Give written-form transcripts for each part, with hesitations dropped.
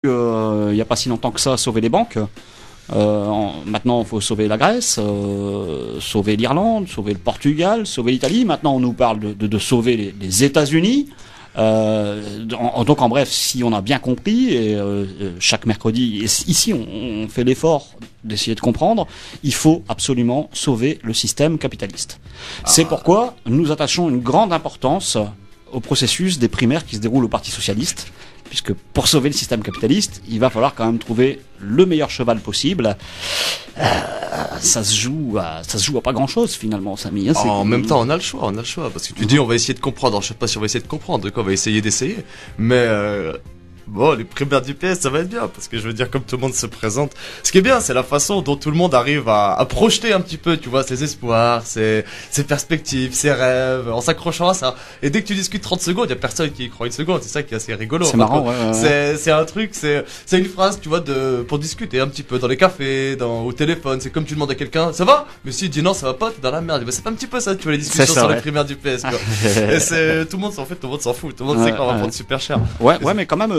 il n'y a pas si longtemps que ça, sauver les banques. Maintenant, il faut sauver la Grèce, sauver l'Irlande, sauver le Portugal, sauver l'Italie. Maintenant, on nous parle de sauver les États-Unis. Donc, en bref, si on a bien compris, et chaque mercredi, ici, on fait l'effort d'essayer de comprendre, il faut absolument sauver le système capitaliste. C'est pourquoi nous attachons une grande importance au processus des primaires qui se déroulent au Parti socialiste, puisque pour sauver le système capitaliste, il va falloir quand même trouver le meilleur cheval possible. Ça se joue à pas grand chose finalement, Samy. Hein, en même temps, on a le choix, parce que tu dis on va essayer de comprendre. Je sais pas si on va essayer de comprendre, de quoi on va essayer d'essayer, mais bon, les primaires du PS, ça va être bien, parce que je veux dire, comme tout le monde se présente, ce qui est bien, c'est la façon dont tout le monde arrive à projeter un petit peu, tu vois, ses espoirs, ses perspectives, ses rêves, en s'accrochant à ça. Et dès que tu discutes 30 secondes, il y a personne qui y croit une seconde, c'est ça qui est assez rigolo. C'est marrant, ouais. C'est un truc, c'est une phrase, tu vois, pour discuter un petit peu dans les cafés, au téléphone, c'est comme tu demandes à quelqu'un, ça va? Mais si il dit non, ça va pas, t'es dans la merde. C'est pas un petit peu ça, tu vois, les discussions sur les primaires du PS, quoi. Et tout le monde s'en fout, tout le monde sait qu'on va prendre super cher. Ouais, mais quand même,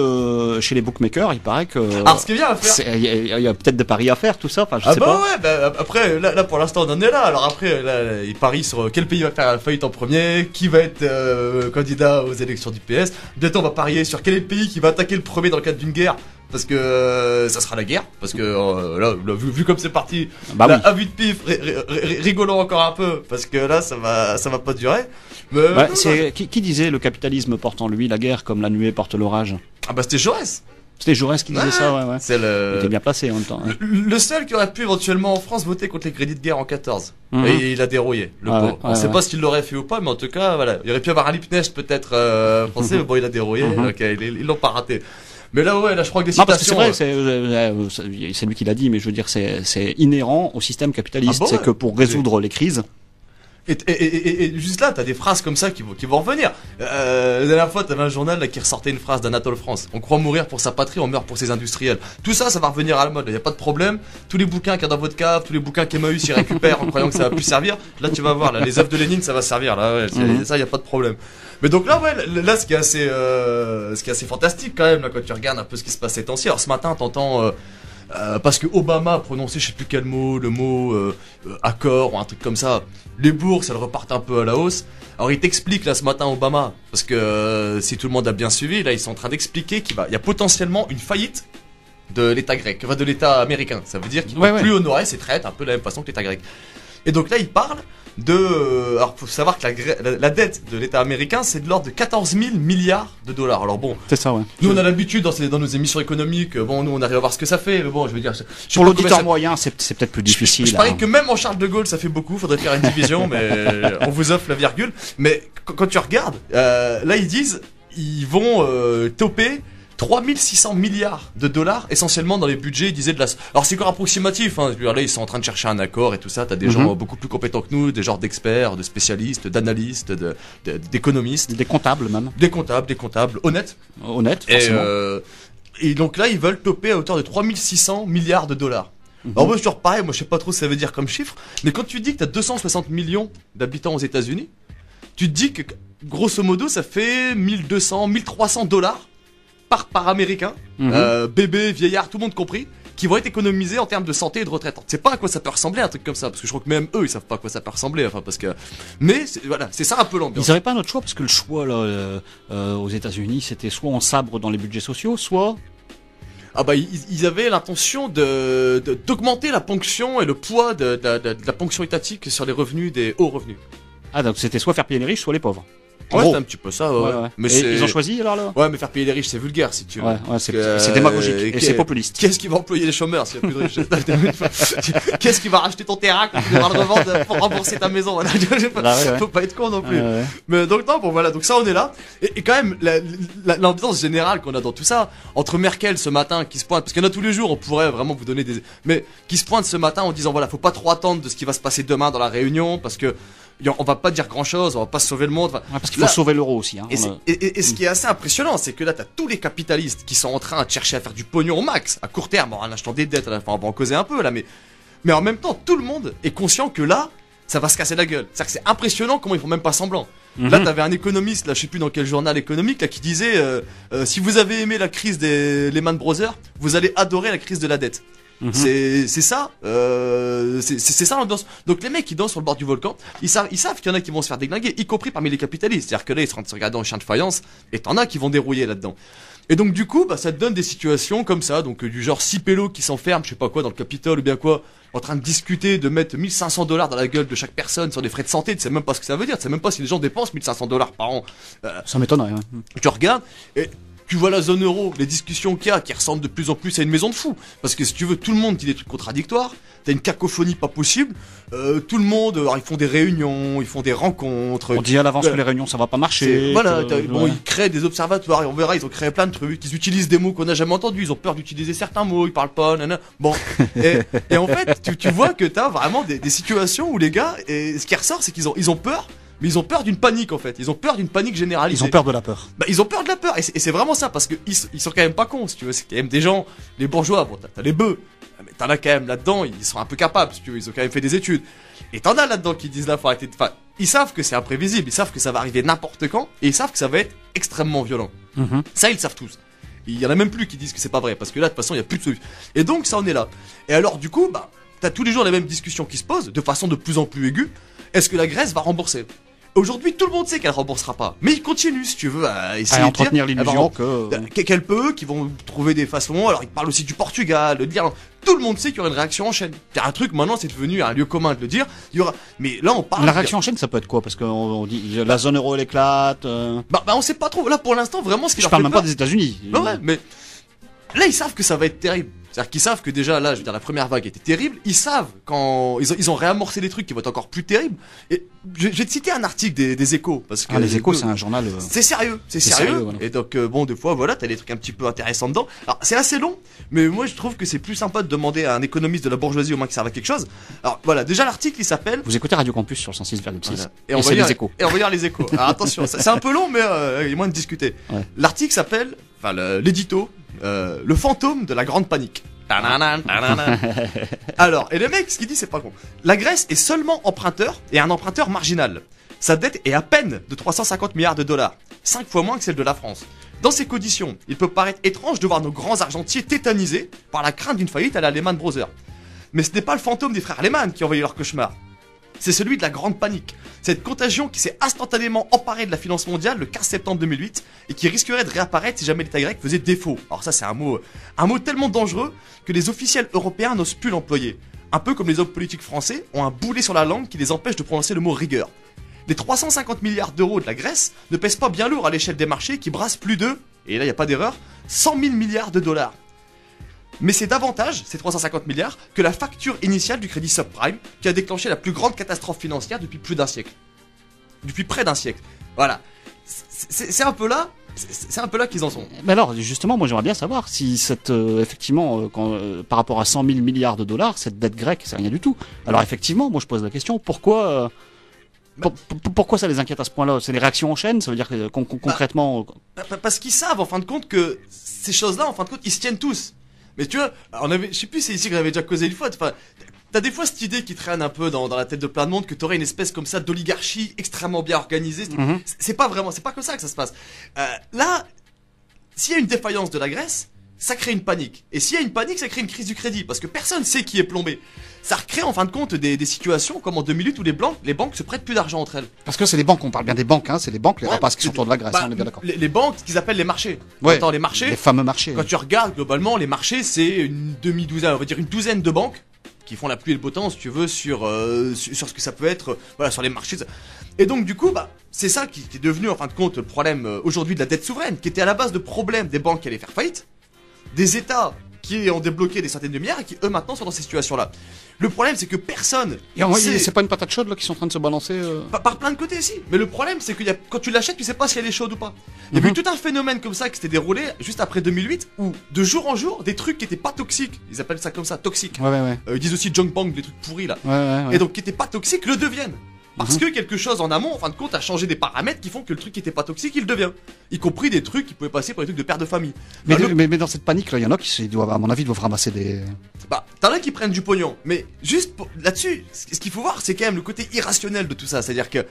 chez les bookmakers, il paraît que. Alors, ce qui est bien à faire. Il y a peut-être des paris à faire, tout ça. Enfin, je sais pas. Ouais, après, là, pour l'instant, on en est là. Alors après, là, ils parient sur quel pays va faire la faillite en premier, qui va être candidat aux élections du PS. Bientôt, on va parier sur quel est le pays qui va attaquer le premier dans le cadre d'une guerre. Parce que ça sera la guerre. Parce que là, vu comme c'est parti, à vue de pif, rigolons encore un peu. Parce que là, ça va pas durer. Mais, qui disait le capitalisme porte en lui la guerre comme la nuée porte l'orage? Ah bah c'était Jaurès. C'était Jaurès qui disait ça, ouais. Il était bien placé en même temps. Le seul qui aurait pu éventuellement en France voter contre les crédits de guerre en 14. Et il a dérouillé, le pauvre. On sait pas s'il l'aurait fait ou pas, mais en tout cas, voilà. Il aurait pu avoir un Liebknecht peut-être français, mais bon, il a dérouillé. Donc ils l'ont pas raté. Mais là, je crois que les citations... Non, parce que c'est vrai, c'est lui qui l'a dit, mais je veux dire, c'est inhérent au système capitaliste. C'est que pour résoudre les crises... Et juste là, t'as des phrases comme ça qui vont revenir. La dernière fois, t'avais un journal là qui ressortait une phrase d'Anatole France. On croit mourir pour sa patrie, on meurt pour ses industriels. Tout ça, ça va revenir à la mode. Y a pas de problème. Tous les bouquins qu'il y a dans votre cave, tous les bouquins qu'Emmaüs y récupère en croyant que ça va plus servir. Là, tu vas voir, là, les œuvres de Lénine, ça va servir. Là, ça, y a pas de problème. Mais donc là, là, ce qui est assez fantastique quand même, là, quand tu regardes un peu ce qui se passe ces temps-ci. Alors ce matin, t'entends. Parce que Obama a prononcé je sais plus quel mot, le mot accord ou un truc comme ça. Les bourses, elles repartent un peu à la hausse. Alors il t'explique là ce matin Obama, parce que si tout le monde a bien suivi, là ils sont en train d'expliquer qu'il y a potentiellement une faillite de l'État grec, de l'État américain. Ça veut dire qu'il ne peut plus honorer ses traites, un peu de la même façon que l'État grec. Et donc là il parle alors faut savoir que la dette de l'État américain c'est de l'ordre de 14 000 milliards de dollars. Alors bon, c'est ça, ouais. Nous on a l'habitude dans nos émissions économiques, bon nous on arrive à voir ce que ça fait, mais bon je veux dire... Pour l'auditeur moyen c'est peut-être plus difficile. Je parie que même en Charles de Gaulle ça fait beaucoup, faudrait faire une division, mais on vous offre la virgule. Mais quand tu regardes, là ils disent, ils vont toper 3600 milliards de dollars essentiellement dans les budgets, ils disaient alors c'est encore approximatif, hein. Là ils sont en train de chercher un accord et tout ça, t'as des gens beaucoup plus compétents que nous, des genres d'experts, de spécialistes, d'analystes, d'économistes. Des comptables même. Des comptables, honnêtes. Honnêtes, forcément. Et donc là ils veulent toper à hauteur de 3600 milliards de dollars. Alors moi je te reparais, moi je sais pas trop ce que ça veut dire comme chiffre, mais quand tu dis que t'as 260 millions d'habitants aux États-Unis, tu te dis que grosso modo ça fait 1200, 1300 dollars par américain, bébé, vieillard, tout le monde compris, qui vont être économisés en termes de santé et de retraite. C'est pas à quoi ça peut ressembler un truc comme ça, parce que je crois que même eux ils savent pas à quoi ça peut ressembler, enfin parce que, mais voilà, c'est ça un peu l'ambiance. Ils n'avaient pas un autre choix, parce que le choix là aux États-Unis c'était soit on sabre dans les budgets sociaux, soit ah bah ils avaient l'intention d'augmenter la ponction et le poids de la ponction étatique sur les revenus des hauts revenus. Ah donc c'était soit faire payer les riches, soit les pauvres. Ouais, c'est un petit peu ça, ouais. Mais ils ont choisi alors là. Ouais, mais faire payer les riches, c'est vulgaire si tu veux. Ouais, c'est démagogique et c'est populiste. Qu'est-ce qui va employer les chômeurs s'il y a plus de riches? Qu'est-ce qui va racheter ton terrain quand tu devras le revendre pour rembourser ta maison? Faut pas être con non plus. Mais donc non, bon voilà, donc ça on est là. Et quand même l'ambiance générale qu'on a dans tout ça, entre Merkel ce matin qui se pointe, parce qu'il y en a tous les jours, on pourrait vraiment vous donner mais qui se pointe ce matin en disant voilà, faut pas trop attendre de ce qui va se passer demain dans la réunion, parce que on va pas dire grand chose, on va pas sauver le monde. Parce qu'il faut sauver l'euro aussi. Hein. Et ce qui est assez impressionnant, c'est que là, t'as tous les capitalistes qui sont en train de chercher à faire du pognon au max, à court terme, en achetant des dettes, on va en causer un peu là, mais en même temps, tout le monde est conscient que là, ça va se casser la gueule. C'est-à-dire que c'est impressionnant comment ils font même pas semblant. Mhm. Là, t'avais un économiste, là, je sais plus dans quel journal économique, là, qui disait, si vous avez aimé la crise des Lehman Brothers, vous allez adorer la crise de la dette. Mhm. C'est ça, c'est ça l'ambiance. Donc les mecs qui dansent sur le bord du volcan, ils savent qu'il y en a qui vont se faire déglinguer, y compris parmi les capitalistes. C'est-à-dire que là, ils sont en train de se regarder en chien de faïence, et t'en as qui vont dérouiller là-dedans. Et donc du coup, bah ça te donne des situations comme ça, donc du genre 6 pélos qui s'enferment, je sais pas quoi, dans le Capitole ou bien quoi, en train de discuter de mettre $1 500 dans la gueule de chaque personne sur des frais de santé. Tu sais même pas ce que ça veut dire, tu sais même pas si les gens dépensent $1 500 par an. Ça m'étonnerait. Hein. Tu regardes et tu vois la zone euro, les discussions qu'il y a qui ressemblent de plus en plus à une maison de fous. Parce que si tu veux, tout le monde dit des trucs contradictoires, t'as une cacophonie pas possible, tout le monde, alors ils font des réunions, ils font des rencontres. On dit à l'avance que les réunions ça va pas marcher. Voilà, que, bon, ils créent des observatoires et on verra, ils ont créé plein de trucs, ils utilisent des mots qu'on n'a jamais entendus, ils ont peur d'utiliser certains mots, ils parlent pas, nanana. Bon, et en fait, tu vois que t'as vraiment des situations où les gars, et ce qui ressort, c'est qu'ils ont peur. Mais ils ont peur d'une panique en fait, ils ont peur d'une panique généralisée. Ils ont peur de la peur. Bah ils ont peur de la peur, et c'est vraiment ça, parce que ils sont quand même pas cons, si tu veux, c'est quand même des gens, les bourgeois, bon t'as les bœufs, mais t'en as quand même là-dedans, ils sont un peu capables, si tu veux, ils ont quand même fait des études. Et t'en as là-dedans qui disent là, faut arrêter de... Enfin, ils savent que c'est imprévisible, ils savent que ça va arriver n'importe quand, et ils savent que ça va être extrêmement violent. Mhm. Ça ils le savent tous. Il y en a même plus qui disent que c'est pas vrai, parce que là de toute façon il y a plus de solution. Et donc ça en est là. Et alors du coup, bah, t'as tous les jours les mêmes discussions qui se posent, de façon de plus en plus aiguë, est-ce que la Grèce va rembourser ? Aujourd'hui, tout le monde sait qu'elle remboursera pas, mais ils continuent, si tu veux, à essayer À entretenir de dire, l'illusion qu'elle peut, qu'ils vont trouver des façons. Alors, ils parlent aussi du Portugal, de l'Irlande. Tout le monde sait qu'il y aura une réaction en chaîne. Il y a un truc, maintenant, c'est devenu un lieu commun de le dire. Il y aura, mais là, on parle. La réaction en chaîne, ça peut être quoi? Parce qu'on dit la zone euro elle éclate. Bah, on sait pas trop. Là, pour l'instant, vraiment, ce qui Je leur parle fait même peur. pas des États-Unis. Bah ouais, mais là, ils savent que ça va être terrible. C'est-à-dire qu'ils savent que déjà là, je veux dire, la première vague était terrible. Ils savent quand ils ont réamorcé des trucs qui vont être encore plus terribles. Et je vais te citer un article des Échos parce que Les Échos, c'est un journal. c'est sérieux, c'est C'est sérieux. sérieux, voilà. Et donc bon, des fois, voilà, t'as des trucs un petit peu intéressants dedans. Alors c'est assez long, mais moi je trouve que c'est plus sympa de demander à un économiste de la bourgeoisie au moins qui serve à quelque chose. Alors voilà, déjà l'article il s'appelle. Vous écoutez Radio Campus sur 106,6. Voilà. Et on va c'est lire les Échos. Et on va lire les Échos. Alors attention, c'est un peu long, mais il y a moyen de discuter. Ouais. L'article s'appelle, enfin l'édito, le fantôme de la grande panique. Tananan, tananan. Alors, et le mec, ce qu'il dit, c'est pas con. La Grèce est seulement emprunteur et un emprunteur marginal. Sa dette est à peine de 350 milliards de dollars, 5 fois moins que celle de la France. Dans ces conditions, il peut paraître étrange de voir nos grands argentiers tétanisés par la crainte d'une faillite à la Lehman Brothers. Mais ce n'est pas le fantôme des frères Lehman qui a envoyé leur cauchemar. C'est celui de la grande panique. Cette contagion qui s'est instantanément emparée de la finance mondiale le 15 septembre 2008 et qui risquerait de réapparaître si jamais l'État grec faisait défaut. Alors ça c'est un mot tellement dangereux que les officiels européens n'osent plus l'employer. Un peu comme les hommes politiques français ont un boulet sur la langue qui les empêche de prononcer le mot rigueur. Les 350 milliards d'euros de la Grèce ne pèsent pas bien lourd à l'échelle des marchés qui brassent plus de, et là il n'y a pas d'erreur, 100 000 milliards de dollars. Mais c'est davantage, ces 350 milliards, que la facture initiale du crédit subprime qui a déclenché la plus grande catastrophe financière depuis plus d'un siècle. Depuis près d'un siècle. Voilà. C'est un peu là, c'est un peu là qu'ils en sont. Mais alors, justement, moi j'aimerais bien savoir si cette, effectivement, par rapport à 100 000 milliards de dollars, cette dette grecque, c'est rien du tout. Alors effectivement, moi je pose la question, pourquoi pourquoi ça les inquiète à ce point-là? C'est les réactions en chaîne? Ça veut dire que concrètement... Parce qu'ils savent, en fin de compte, que ces choses-là, en fin de compte, ils se tiennent tous. Mais tu vois, je sais plus, c'est ici que j'avais déjà causé une fois. Enfin, t'as des fois cette idée qui traîne un peu dans la tête de plein de monde que t'aurais une espèce comme ça d'oligarchie extrêmement bien organisée. Mhm. C'est pas vraiment, c'est pas comme ça que ça se passe. Là, s'il y a une défaillance de la Grèce, ça crée une panique. Et s'il y a une panique, ça crée une crise du crédit. Parce que personne sait qui est plombé. Ça recrée en fin de compte des situations comme en 2008 où les banques se prêtent plus d'argent entre elles. Parce que c'est les banques, on parle bien des banques, hein, c'est les banques, les Ouais, rapaces qui sont autour de la Grèce, bah, on est bien d'accord. Les banques, ce qu'ils appellent les marchés. Ouais, Attends, les marchés. les fameux marchés. Quand tu regardes globalement, les marchés, c'est une demi-douzaine, on va dire une douzaine de banques qui font la pluie et le beau temps, si tu veux, sur ce que ça peut être, voilà, sur les marchés. Et donc, du coup, bah, c'est ça qui est devenu, en fin de compte, le problème aujourd'hui de la dette souveraine, qui était à la base de problèmes des banques qui allaient faire faillite, des États qui ont débloqué des centaines de milliards et qui, eux, maintenant, sont dans ces situations-là. Le problème, c'est que personne. C'est pas une patate chaude là qui sont en train de se balancer. Par plein de côtés, si. Mais le problème, c'est que quand tu l'achètes, tu sais pas si elle est chaude ou pas. Il y avait eu tout un phénomène comme ça qui s'était déroulé juste après 2008 où, de jour en jour, des trucs qui étaient pas toxiques, ils appellent ça comme ça, toxiques. Ouais. Ils disent aussi junk bank, des trucs pourris là. Ouais. Et donc, qui étaient pas toxiques, le deviennent. Parce que quelque chose en amont, en fin de compte, a changé des paramètres qui font que le truc qui était pas toxique, il le devient. Y compris des trucs qui pouvaient passer pour des trucs de père de famille. Mais dans cette panique là, il y en a qui doivent, à mon avis, doivent ramasser des. Bah, t'en as qui prennent du pognon. Mais juste là-dessus, ce qu'il faut voir, c'est quand même le côté irrationnel de tout ça. C'est-à-dire que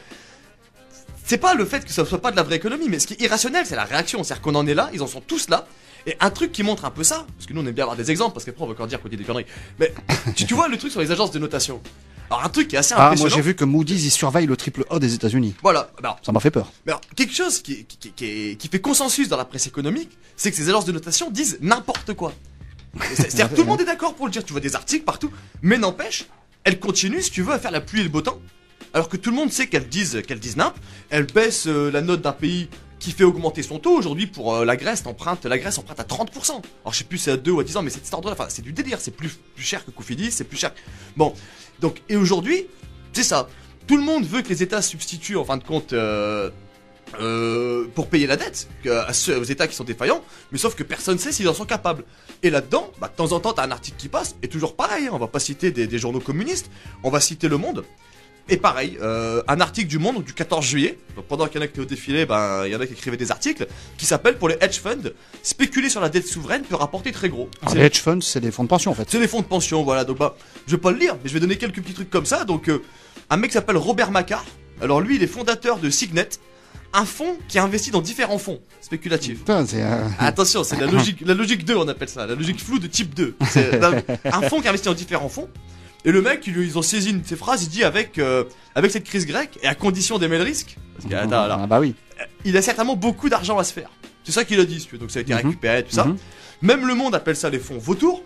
c'est pas le fait que ça soit pas de la vraie économie, mais ce qui est irrationnel, c'est la réaction. C'est-à-dire qu'on en est là, ils en sont tous là. Et un truc qui montre un peu ça, parce que nous on aime bien avoir des exemples, parce qu'après on va encore dire qu'on dit des conneries. Mais tu vois le truc sur les agences de notation. Alors un truc qui est assez impressionnant. Moi j'ai vu que Moody's il surveille le triple A des États-Unis. Voilà. Ça m'a fait peur. Mais alors, quelque chose qui fait consensus dans la presse économique, c'est que ces agences de notation disent n'importe quoi. C'est-à-dire que tout le monde est d'accord pour le dire. Tu vois des articles partout, mais n'empêche, elles continuent, si tu veux, à faire la pluie et le beau temps. Alors que tout le monde sait qu'elles disent nimp. Elles baissent la note d'un pays qui fait augmenter son taux. Aujourd'hui, pour la Grèce emprunte à 30%. Alors je sais plus c'est à 2 ou à 10 ans, mais c'est cet ordre-là. Enfin, c'est du délire. C'est plus cher que Cofidis, c'est plus cher. Bon, donc et aujourd'hui, c'est ça. Tout le monde veut que les États substituent en fin de compte pour payer la dette aux États qui sont défaillants, mais sauf que personne sait s'ils en sont capables. Et là-dedans, de temps en temps, t'as un article qui passe, et toujours pareil, hein, on va pas citer des journaux communistes, on va citer Le Monde. Et pareil, un article du Monde du 14 juillet, donc pendant qu'il y en a qui étaient au défilé, il y en a qui écrivaient des articles, qui s'appellent pour les hedge funds, spéculer sur la dette souveraine peut rapporter très gros. Alors, les hedge funds, c'est des fonds de pension en fait. C'est des fonds de pension, voilà, donc je vais pas le lire, mais je vais donner quelques petits trucs comme ça. Donc un mec s'appelle Robert Macquart, alors lui il est fondateur de Signet, un fonds qui investit dans différents fonds spéculatifs. Putain, attention, c'est la logique 2 on appelle ça, la logique floue de type 2. C'est un fonds qui investit dans différents fonds. Et le mec, ils ont saisi une de ses phrases, il dit avec cette crise grecque, et à condition d'aimer le risque, parce que, bah oui. Il a certainement beaucoup d'argent à se faire. C'est ça qu'il a dit, donc ça a été récupéré, tout ça. Même Le Monde appelle ça les fonds vautours.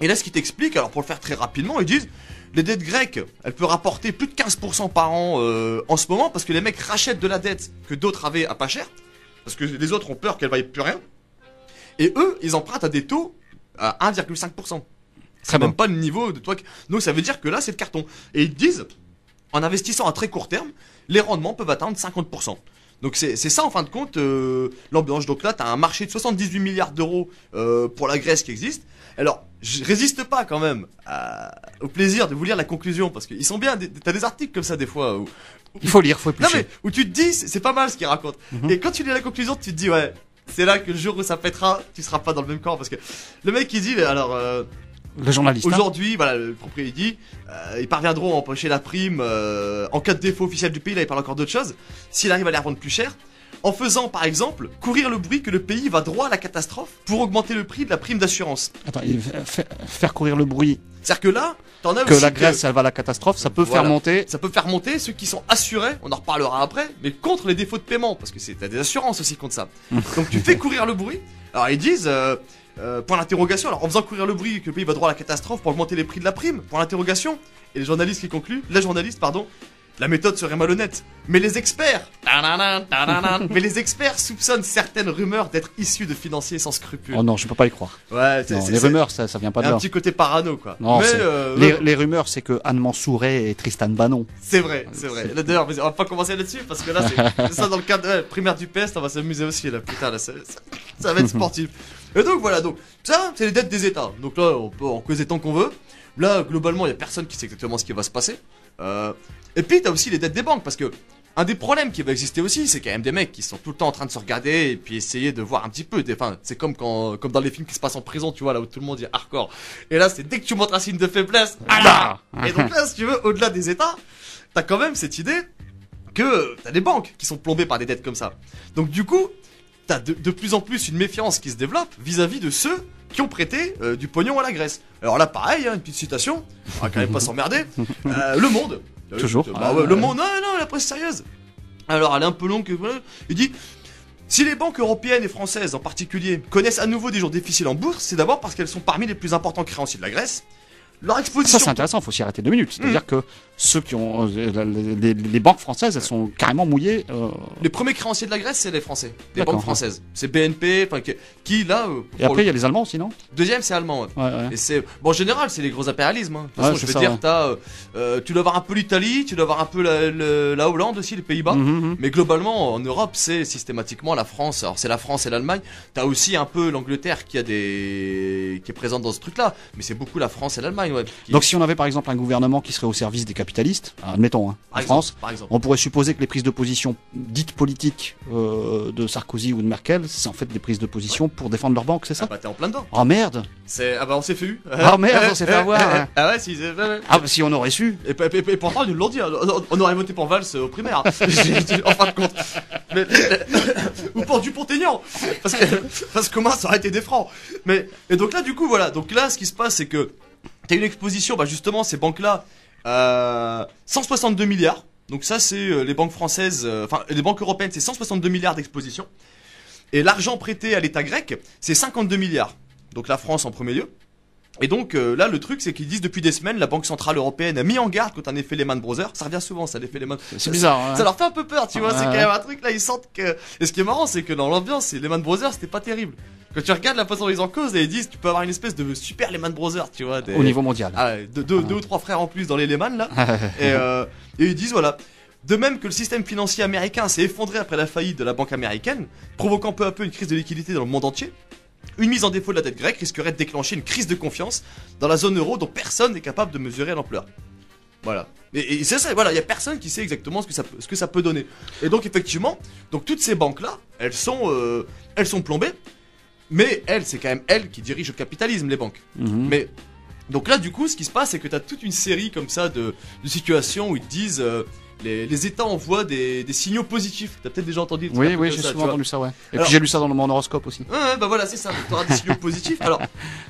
Et là, ce qui t'explique, alors pour le faire très rapidement, ils disent, les dettes grecques, elles peuvent rapporter plus de 15% par an en ce moment, parce que les mecs rachètent de la dette que d'autres avaient à pas cher, parce que les autres ont peur qu'elle vaille plus rien. Et eux, ils empruntent à des taux à 1,5%. C'est même pas le niveau de toi. Donc ça veut dire que là c'est le carton. Et ils disent, en investissant à très court terme, les rendements peuvent atteindre 50%. Donc c'est ça en fin de compte l'ambiance. Donc là t'as un marché de 78 milliards d'euros pour la Grèce qui existe. Alors je résiste pas quand même au plaisir de vous lire la conclusion, parce qu'ils sont bien. T'as des articles comme ça des fois où il faut lire, faut éplucher. Non mais où tu te dis c'est pas mal ce qu'ils racontent. Et quand tu lis la conclusion tu te dis ouais, c'est là que le jour où ça pètera, tu seras pas dans le même camp, parce que le mec il dit alors le journaliste. Aujourd'hui, voilà, le propriétaire dit, ils parviendront à empocher la prime en cas de défaut officiel du pays. Là, il parle encore d'autre chose. S'il arrive à les revendre plus cher, en faisant, par exemple, courir le bruit que le pays va droit à la catastrophe pour augmenter le prix de la prime d'assurance. Attends, faire courir le bruit. C'est-à-dire que là, t'en as que aussi la Grèce, elle va à la catastrophe, ça peut faire monter. Ça peut faire monter ceux qui sont assurés, on en reparlera après, mais contre les défauts de paiement, parce que t'as des assurances aussi contre ça. Donc tu fais courir le bruit. Alors ils disent, point d'interrogation, alors en faisant courir le bruit que le pays va droit à la catastrophe pour augmenter les prix de la prime, point d'interrogation. Et les journalistes, la méthode serait malhonnête. Mais les experts, soupçonnent certaines rumeurs d'être issues de financiers sans scrupules. Oh non, je peux pas y croire. Ouais, les rumeurs, ça vient pas de là. Un petit côté parano, quoi. Non, les rumeurs, c'est que Anne Mansouret et Tristan Bannon. C'est vrai. D'ailleurs, on va pas commencer là-dessus, parce que là, c'est ça dans le cadre primaire du PEST, on va s'amuser aussi, là. Putain, là, ça va être sportif. Et donc, voilà, donc, ça, c'est les dettes des États. Donc là, on peut en causer tant qu'on veut. Là, globalement, il y a personne qui sait exactement ce qui va se passer. Et puis t'as aussi les dettes des banques, parce que un des problèmes qui va exister aussi, c'est quand même des mecs qui sont tout le temps en train de se regarder et puis essayer de voir un petit peu. Enfin, c'est comme dans les films qui se passent en prison, tu vois, là où tout le monde est hardcore. Et là, c'est dès que tu montres un signe de faiblesse, et donc là, si tu veux, au-delà des États, t'as quand même cette idée que t'as des banques qui sont plombées par des dettes comme ça. Donc du coup, t'as de plus en plus une méfiance qui se développe vis-à-vis de ceux qui ont prêté du pognon à la Grèce. Alors là, pareil, hein, une petite citation, on va quand même pas s'emmerder. Le Monde. Toujours. Le Monde, non, la presse sérieuse. Alors, elle est un peu longue. Il dit, si les banques européennes et françaises en particulier connaissent à nouveau des jours difficiles en bourse, c'est d'abord parce qu'elles sont parmi les plus importants créanciers de la Grèce. Leur exposition. Ça c'est intéressant, faut s'y arrêter 2 minutes. C'est-à-dire que ceux qui ont les banques françaises, elles sont carrément mouillées. Les premiers créanciers de la Grèce, c'est les Français, les banques françaises. C'est BNP, enfin qui là. Et après il y a les Allemands aussi, non? Deuxième, c'est allemand. Ouais. Et c'est en général, c'est les gros impérialismes. Hein. De toute façon, je veux dire, tu dois avoir un peu l'Italie, tu dois avoir un peu la Hollande aussi, les Pays-Bas. Mais globalement, en Europe, c'est systématiquement la France. Alors c'est la France et l'Allemagne. T'as aussi un peu l'Angleterre qui est présente dans ce truc-là, mais c'est beaucoup la France et l'Allemagne. Allemagne, ouais. Donc si on avait par exemple un gouvernement qui serait au service des capitalistes, admettons, hein, en France, par exemple. on pourrait supposer que les prises de position dites politiques de Sarkozy ou de Merkel, c'est en fait des prises de position pour défendre leur banque, c'est ça? Ah bah t'es en plein dedans. Oh merde! Ah bah on s'est fait eu. Oh merde, on s'est fait avoir. Hein. Ah ouais, si, Ah bah si on aurait su. Et pourtant ils nous l'ont dit, hein. On aurait voté pour Valls au primaire. En fin de compte. Ou pour Dupont-Aignan. Parce que moi ça aurait été des francs. Et donc là du coup voilà, donc là ce qui se passe c'est que t'as une exposition, bah justement ces banques-là, 162 milliards. Donc ça c'est les banques françaises, enfin les banques européennes c'est 162 milliards d'exposition. Et l'argent prêté à l'État grec c'est 52 milliards. Donc la France en premier lieu. Et donc là le truc c'est qu'ils disent depuis des semaines la Banque Centrale Européenne a mis en garde contre un effet Lehman Brothers. Ça revient souvent ça l'effet Lehman. C'est bizarre. Hein. Ça leur fait un peu peur tu vois, c'est quand même un truc là ils sentent que... Et ce qui est marrant c'est que dans l'ambiance c'est Lehman Brothers c'était pas terrible. Quand tu regardes la façon dont ils en causent, ils disent tu peux avoir une espèce de super Lehman Brothers, tu vois. Au niveau mondial. Ah, deux ou trois frères en plus dans les Lehman là. Et ils disent voilà. De même que le système financier américain s'est effondré après la faillite de la banque américaine, provoquant peu à peu une crise de liquidité dans le monde entier, une mise en défaut de la dette grecque risquerait de déclencher une crise de confiance dans la zone euro dont personne n'est capable de mesurer l'ampleur. Voilà. Et c'est ça, voilà, il y a personne qui sait exactement ce que ça peut donner. Et donc effectivement, donc toutes ces banques là, elles sont plombées. Mais c'est quand même elle qui dirige le capitalisme, les banques. Mais donc là, du coup, ce qui se passe, c'est que t'as toute une série comme ça de situations où ils te disent les États envoient des signaux positifs. T'as peut-être déjà entendu. Oui, j'ai souvent entendu ça, ouais. Et puis j'ai lu ça dans mon horoscope aussi. Ouais, bah voilà, c'est ça. T'auras des signaux positifs. Alors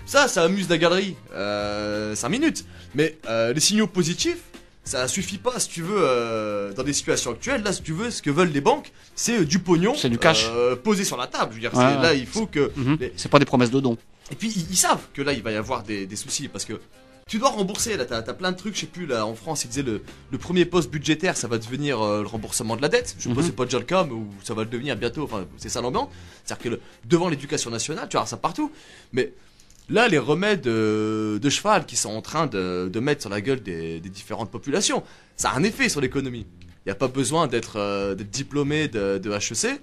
ça amuse la galerie 5 minutes. Mais les signaux positifs, ça suffit pas si tu veux dans des situations actuelles. Là, si tu veux, ce que veulent les banques, c'est du pognon, c'est du cash posé sur la table. Je veux dire, là, il faut que. C'est pas des promesses de dons. Et puis ils savent que là, il va y avoir des soucis parce que tu dois rembourser. Là, t'as plein de trucs. Je sais plus. Là, en France, ils disaient le premier poste budgétaire, ça va devenir le remboursement de la dette. Je sais pas, c'est pas déjà le cas, mais ça va le devenir bientôt. Enfin, c'est ça l'ambiance. C'est-à-dire que devant l'éducation nationale, tu vois ça partout. Mais là, les remèdes de cheval qui sont en train de mettre sur la gueule des différentes populations, ça a un effet sur l'économie. Il n'y a pas besoin d'être diplômé de HEC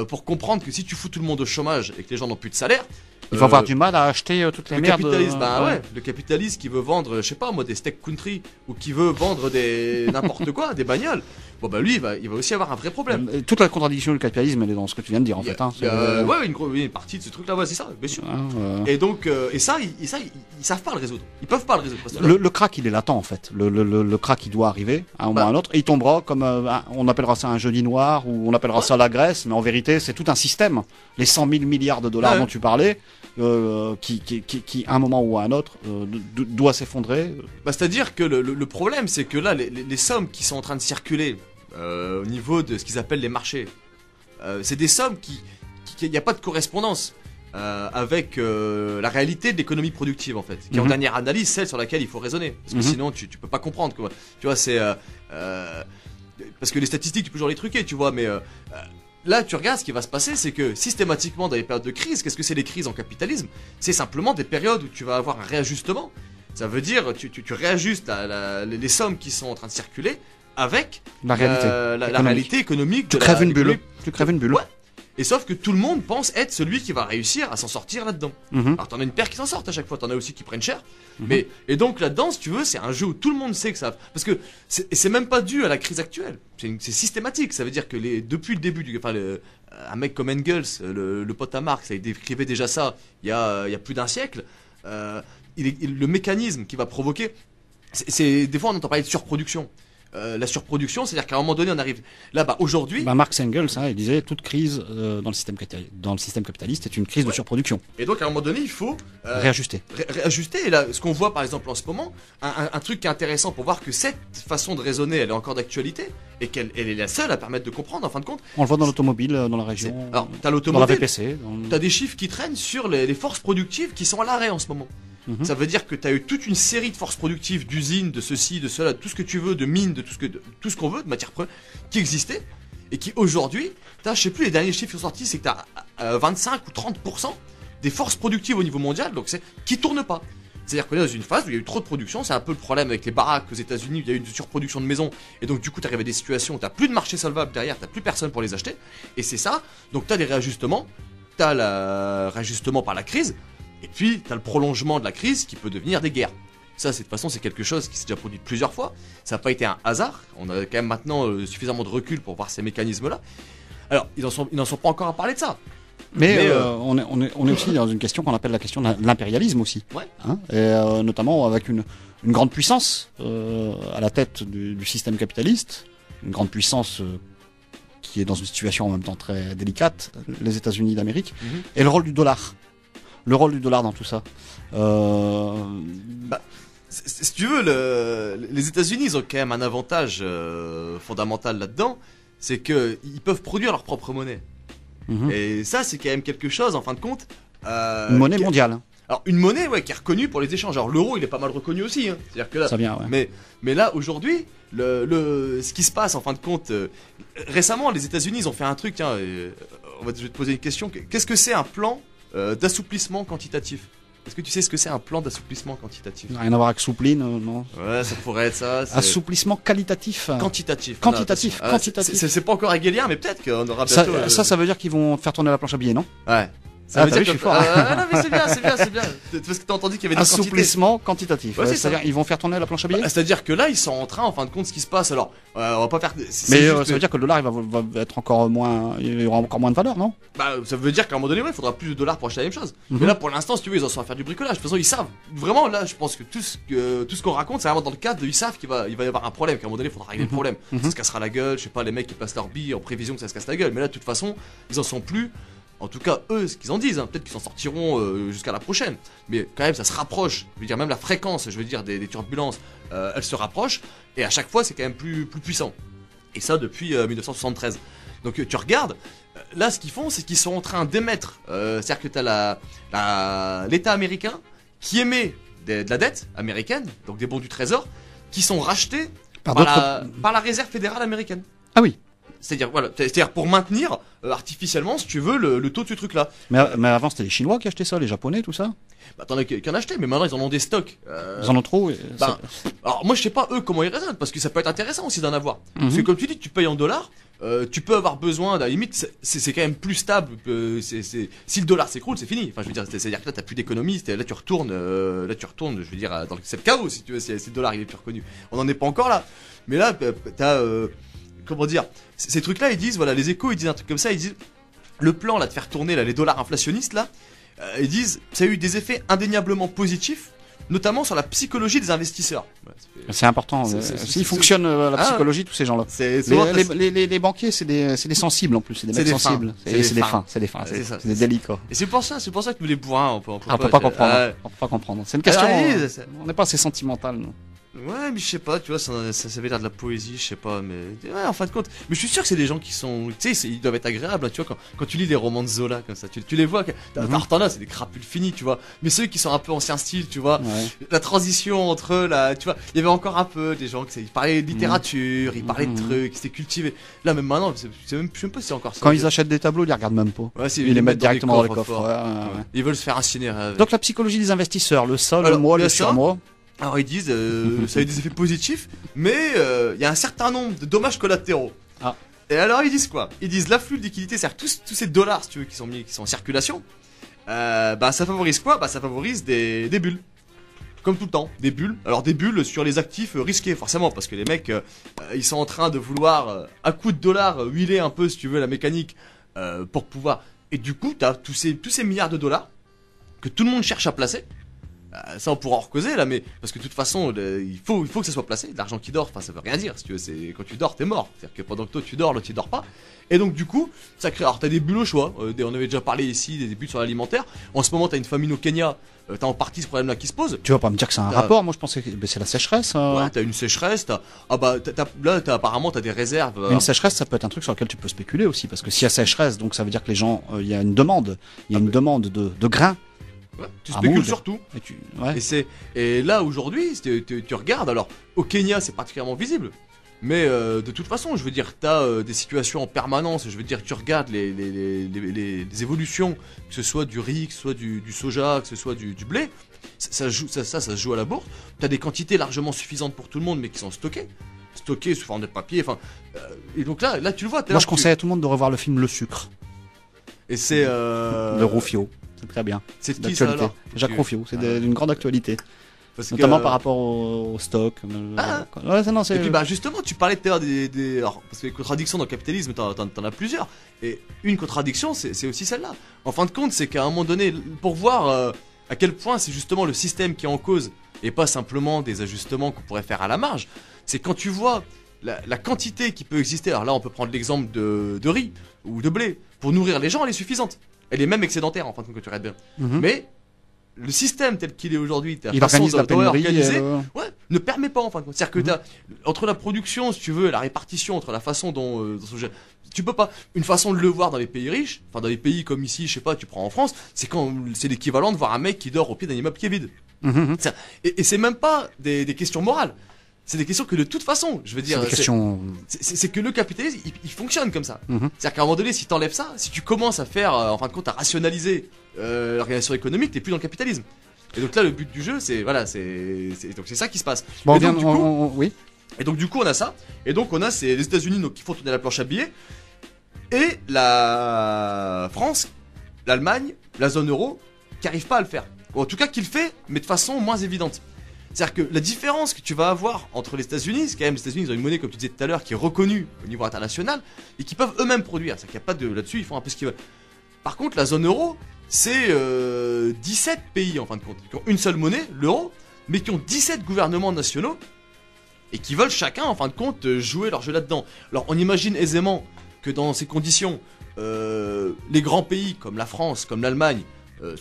pour comprendre que si tu fous tout le monde au chômage et que les gens n'ont plus de salaire, il va avoir du mal à acheter toutes les merdes. Le capitaliste qui veut vendre, je sais pas moi, des steak country ou qui veut vendre n'importe quoi, des bagnoles. Bon bah lui, il va aussi avoir un vrai problème. Toute la contradiction du capitalisme, elle est dans ce que tu viens de dire en fait. Hein, ouais, une partie de ce truc-là, ouais, c'est ça, bien sûr. Et donc, ils savent pas le résoudre. Ils peuvent pas le résoudre. Le crack, il est latent en fait. Le crack, il doit arriver à un moment ou à un autre. Et il tombera comme on appellera ça un jeudi noir ou on appellera ça la Grèce, mais en vérité, c'est tout un système. Les 100 000 milliards de dollars dont tu parlais, qui à un moment ou à un autre doit s'effondrer. Bah, c'est-à-dire que le problème, c'est que là, les sommes qui sont en train de circuler au niveau de ce qu'ils appellent les marchés, c'est des sommes il n'y a pas de correspondance avec la réalité de l'économie productive en fait, qui est en dernière analyse celle sur laquelle il faut raisonner, parce que sinon tu peux pas comprendre quoi. Tu vois, c'est parce que les statistiques tu peux toujours les truquer, tu vois, mais là tu regardes ce qui va se passer, c'est que systématiquement dans les périodes de crise, qu'est-ce que c'est les crises en capitalisme? C'est simplement des périodes où tu vas avoir un réajustement. Ça veut dire tu réajustes les sommes qui sont en train de circuler avec la réalité, la réalité économique. Tu crèves une bulle. Tu crèves une bulle. Ouais. Et sauf que tout le monde pense être celui qui va réussir à s'en sortir là-dedans. Alors t'en as une paire qui s'en sortent à chaque fois, t'en as aussi qui prennent cher. Et donc là-dedans, si tu veux, c'est un jeu où tout le monde sait que ça... Parce que c'est même pas dû à la crise actuelle. C'est systématique. Ça veut dire que depuis le début un mec comme Engels, le pote à Marx, il décrivait déjà ça il y a plus d'un siècle. Le mécanisme qui va provoquer... des fois on entend parler de surproduction. La surproduction, c'est-à-dire qu'à un moment donné, on arrive là, aujourd'hui. Marx Engels, il disait toute crise dans le système capitaliste est une crise de surproduction. Et donc à un moment donné, il faut réajuster. Réajuster. Et là, ce qu'on voit par exemple en ce moment, un truc qui est intéressant pour voir que cette façon de raisonner, elle est encore d'actualité et qu'elle est la seule à permettre de comprendre en fin de compte. On le voit dans l'automobile, dans la région. Alors, t'as l'automobile. Dans la VPC. T'as des chiffres qui traînent sur les forces productives qui sont à l'arrêt en ce moment. Ça veut dire que tu as eu toute une série de forces productives, d'usines, de ceci, de cela, de tout ce que tu veux, de mines, de tout ce qu'on veut, de matières premières, qui existaient, et qui aujourd'hui, je sais plus, les derniers chiffres qui sont sortis, c'est que tu as 25 ou 30% des forces productives au niveau mondial, donc qui tournent pas. C'est-à-dire qu'on est dans une phase où il y a eu trop de production, c'est un peu le problème avec les baraques aux États-Unis, où il y a eu une surproduction de maisons, et donc du coup tu arrives à des situations où tu n'as plus de marché solvable derrière, tu n'as plus personne pour les acheter, et c'est ça, donc tu as des réajustements, tu as le réajustement par la crise. Et puis, tu as le prolongement de la crise qui peut devenir des guerres. Ça, de toute façon, c'est quelque chose qui s'est déjà produit plusieurs fois. Ça n'a pas été un hasard. On a quand même maintenant suffisamment de recul pour voir ces mécanismes-là. Alors, ils n'en sont pas encore à parler de ça. Mais on est aussi dans une question qu'on appelle la question de l'impérialisme aussi. Ouais. Hein, et notamment avec une grande puissance à la tête du système capitaliste, une grande puissance qui est dans une situation en même temps très délicate, les États-Unis d'Amérique, et le rôle du dollar. Le rôle du dollar dans tout ça. Si tu veux, les États-Unis, ils ont quand même un avantage fondamental là-dedans, c'est qu'ils peuvent produire leur propre monnaie. Et ça, c'est quand même quelque chose, en fin de compte. Une monnaie mondiale. Alors, une monnaie, ouais, qui est reconnue pour les échanges. Alors, l'euro, il est pas mal reconnu aussi. Hein. C'est-à-dire que là, ça vient, ouais. Mais là, aujourd'hui, ce qui se passe, en fin de compte, récemment, les États-Unis, ils ont fait un truc. Tiens, je vais te poser une question. Qu'est-ce que c'est un plan d'assouplissement quantitatif? Est-ce que tu sais ce que c'est un plan d'assouplissement quantitatif? Rien à voir avec soupline, non. Ouais, ça pourrait être ça. Assouplissement qualitatif. Quantitatif. Quantitatif. C'est pas encore hegelien, mais peut-être qu'on aura bientôt. Ça veut dire qu'ils vont faire tourner la planche à billets, non? Ouais. Ça veut dire que je suis fort. Non, mais c'est bien. Parce que t'as entendu qu'il y avait des assouplissement quantitatif. Ouais, c'est-à-dire ils vont faire tourner la planche à billets. C'est-à-dire que là, ils sont en train, en fin de compte, ce qui se passe. Alors, on va pas faire. Mais ça veut dire que le dollar, va être encore moins, il y aura encore moins de valeur, non? Bah, ça veut dire qu'à un moment donné, il faudra plus de dollars pour acheter la même chose. Mais là, pour l'instant, si tu veux, ils en sont à faire du bricolage. De toute façon, ils savent. Vraiment, là, je pense que tout ce qu'on raconte, c'est vraiment dans le cadre de, ils savent il va y avoir un problème. Qu'à un moment donné, il faudra régler le problème. Ça se cassera la gueule. Je sais pas, les mecs qui placent leur billes en prévision que ça se casse la gueule. Mais là, de toute façon, ils en sont plus. En tout cas, eux, ce qu'ils en disent, hein, peut-être qu'ils s'en sortiront jusqu'à la prochaine. Mais quand même, ça se rapproche. Je veux dire, même la fréquence, des turbulences, elle se rapproche. Et à chaque fois, c'est quand même plus puissant. Et ça, depuis 1973. Donc, tu regardes, là, ce qu'ils font, c'est qu'ils sont en train d'émettre. C'est-à-dire que tu as l'État américain qui émet de la dette américaine, donc des bons du trésor, qui sont rachetés par la Réserve fédérale américaine. Ah oui. C'est-à-dire pour maintenir artificiellement, si tu veux, le taux de ce truc-là. Mais avant, c'était les Chinois qui achetaient ça, les Japonais, tout ça. Bah, t'en as qui en achetaient, mais maintenant ils en ont des stocks. Ils en ont trop. Alors moi, je sais pas eux comment ils raisonnent, parce que ça peut être intéressant aussi d'en avoir. Parce que comme tu dis, tu payes en dollars, tu peux avoir besoin, à la limite, c'est quand même plus stable. Si le dollar s'écroule, c'est fini. Enfin, je veux dire, c'est-à-dire que là, t'as plus d'économie. Là, tu retournes, je veux dire, c'est le chaos si tu veux, si le dollar il est plus reconnu. On n'en est pas encore là. Mais là, t'as comment dire, ces trucs-là, ils disent, voilà, les Échos, ils disent un truc comme ça, ils disent, le plan là de faire tourner là les dollars inflationnistes là, ils disent, ça a eu des effets indéniablement positifs, notamment sur la psychologie des investisseurs. C'est important. S'il fonctionne la psychologie de tous ces gens-là. Les banquiers, c'est des sensibles en plus, c'est des mecs sensibles. C'est des fins, c'est des délicats. Et c'est pour ça que nous les bourrins, on peut pas comprendre. On peut pas comprendre. C'est une question. On n'est pas assez sentimental, nous. Ouais, mais je sais pas, tu vois, ça avait l'air de la poésie, je sais pas, mais ouais, en fin de compte. Mais je suis sûr que c'est des gens qui sont, tu sais, ils doivent être agréables, hein, tu vois, quand tu lis des romans de Zola comme ça, tu les vois, t'en as, c'est des crapules finis, tu vois. Mais ceux qui sont un peu ancien style, tu vois, la transition entre eux, là, tu vois, il y avait encore un peu des gens qui ils parlaient de littérature, ils parlaient de trucs, c'était cultivé. Là, même maintenant, je sais même pas si c'est encore ça. Quand ils achètent des tableaux, ils les regardent même pas. Ouais, ils les mettent directement dans les coffres. Ils veulent se faire incinérer. Donc la psychologie des investisseurs, le sol, le moi, le surmoi. Alors ils disent, ça a eu des effets positifs, mais il y a un certain nombre de dommages collatéraux. Ah. Et alors ils disent quoi? Ils disent l'afflux de liquidité, c'est-à-dire tous ces dollars, si tu veux, qui sont en circulation. Ça favorise quoi? Ça favorise des bulles. Comme tout le temps, des bulles. Alors des bulles sur les actifs risqués, forcément, parce que les mecs, ils sont en train de vouloir, à coup de dollars, huiler un peu, si tu veux, la mécanique, pour pouvoir. Et du coup, t'as tous ces milliards de dollars que tout le monde cherche à placer. Ça on pourra en recauser là, mais parce que de toute façon il faut que ça soit placé. De l'argent qui dort, enfin ça veut rien dire. Si tu veux, c'est quand tu dors t'es mort. C'est-à-dire que pendant que toi tu dors, l'autre il dort pas. Et donc du coup ça crée. Alors t'as des bulles au choix. On avait déjà parlé ici des bulles sur l'alimentaire. En ce moment t'as une famine au Kenya. T'as en partie ce problème là qui se pose. Tu vas pas me dire que c'est un rapport. Moi je pensais que c'est la sécheresse. Ouais, t'as une sécheresse. Apparemment t'as des réserves. Une sécheresse ça peut être un truc sur lequel tu peux spéculer aussi, parce que s'il y a sécheresse, donc ça veut dire que les gens, il y a une demande, une demande de grains. Ouais, tu spécules sur tout. Ouais. Et là aujourd'hui, tu regardes, alors au Kenya c'est particulièrement visible, mais de toute façon, je veux dire, t'as des situations en permanence. Je veux dire, tu regardes les évolutions, que ce soit du riz, que ce soit du soja, que ce soit du blé, ça se joue à la bourse. T'as des quantités largement suffisantes pour tout le monde, mais qui sont stockées sous forme de papier. Enfin, et donc là tu le vois. Moi je conseille à tout le monde de revoir le film Le Sucre. Et c'est de Rufio. C'est très bien. C'est de qui ça alors? Jacques Rufio, c'est d'une grande actualité. Parce Notamment que, par rapport au stock. Ah. Ouais, non, c'est... Et puis bah justement, tu parlais tout à l'heure alors, parce que les contradictions dans le capitalisme, t'en as plusieurs. Et une contradiction, c'est aussi celle-là. En fin de compte, c'est qu'à un moment donné, pour voir à quel point c'est justement le système qui est en cause, et pas simplement des ajustements qu'on pourrait faire à la marge, c'est quand tu vois la quantité qui peut exister. Alors là, on peut prendre l'exemple de riz ou de blé. Pour nourrir les gens, elle est suffisante. Elle est même excédentaire, en fin de compte, que tu regardes bien. Mais le système tel qu'il est aujourd'hui, ta façon d'organiser, ne permet pas en fin de compte. C'est-à-dire que entre la production, si tu veux, la répartition, entre la façon dont tu peux pas. Une façon de le voir dans les pays riches, enfin dans les pays comme ici, je sais pas, tu prends en France, c'est quand c'est l'équivalent de voir un mec qui dort au pied d'un immeuble qui est vide. Et c'est même pas des questions morales. C'est des questions que de toute façon, je veux dire, c'est que le capitalisme, il fonctionne comme ça. C'est-à-dire qu'à un moment donné, si t'enlèves ça, si tu commences à faire, en fin de compte, à rationaliser l'organisation économique, t'es plus dans le capitalisme. Et donc là, le but du jeu, donc c'est ça qui se passe. Bon, et bien, donc, du coup, oui. Et donc du coup, on a ça. Et donc on a les États-Unis donc qui font tourner la planche à billets et la France, l'Allemagne, la zone euro qui arrivent pas à le faire. Ou en tout cas, qui le fait, mais de façon moins évidente. C'est-à-dire que la différence que tu vas avoir entre les États-Unis, c'est quand même les États-Unis, ils ont une monnaie, comme tu disais tout à l'heure, qui est reconnue au niveau international et qui peuvent eux-mêmes produire. C'est-à-dire qu'il n'y a pas de là-dessus, ils font un peu ce qu'ils veulent. Par contre, la zone euro, c'est 17 pays en fin de compte, qui ont une seule monnaie, l'euro, mais qui ont 17 gouvernements nationaux et qui veulent chacun, en fin de compte, jouer leur jeu là-dedans. Alors, on imagine aisément que dans ces conditions, les grands pays comme la France, comme l'Allemagne,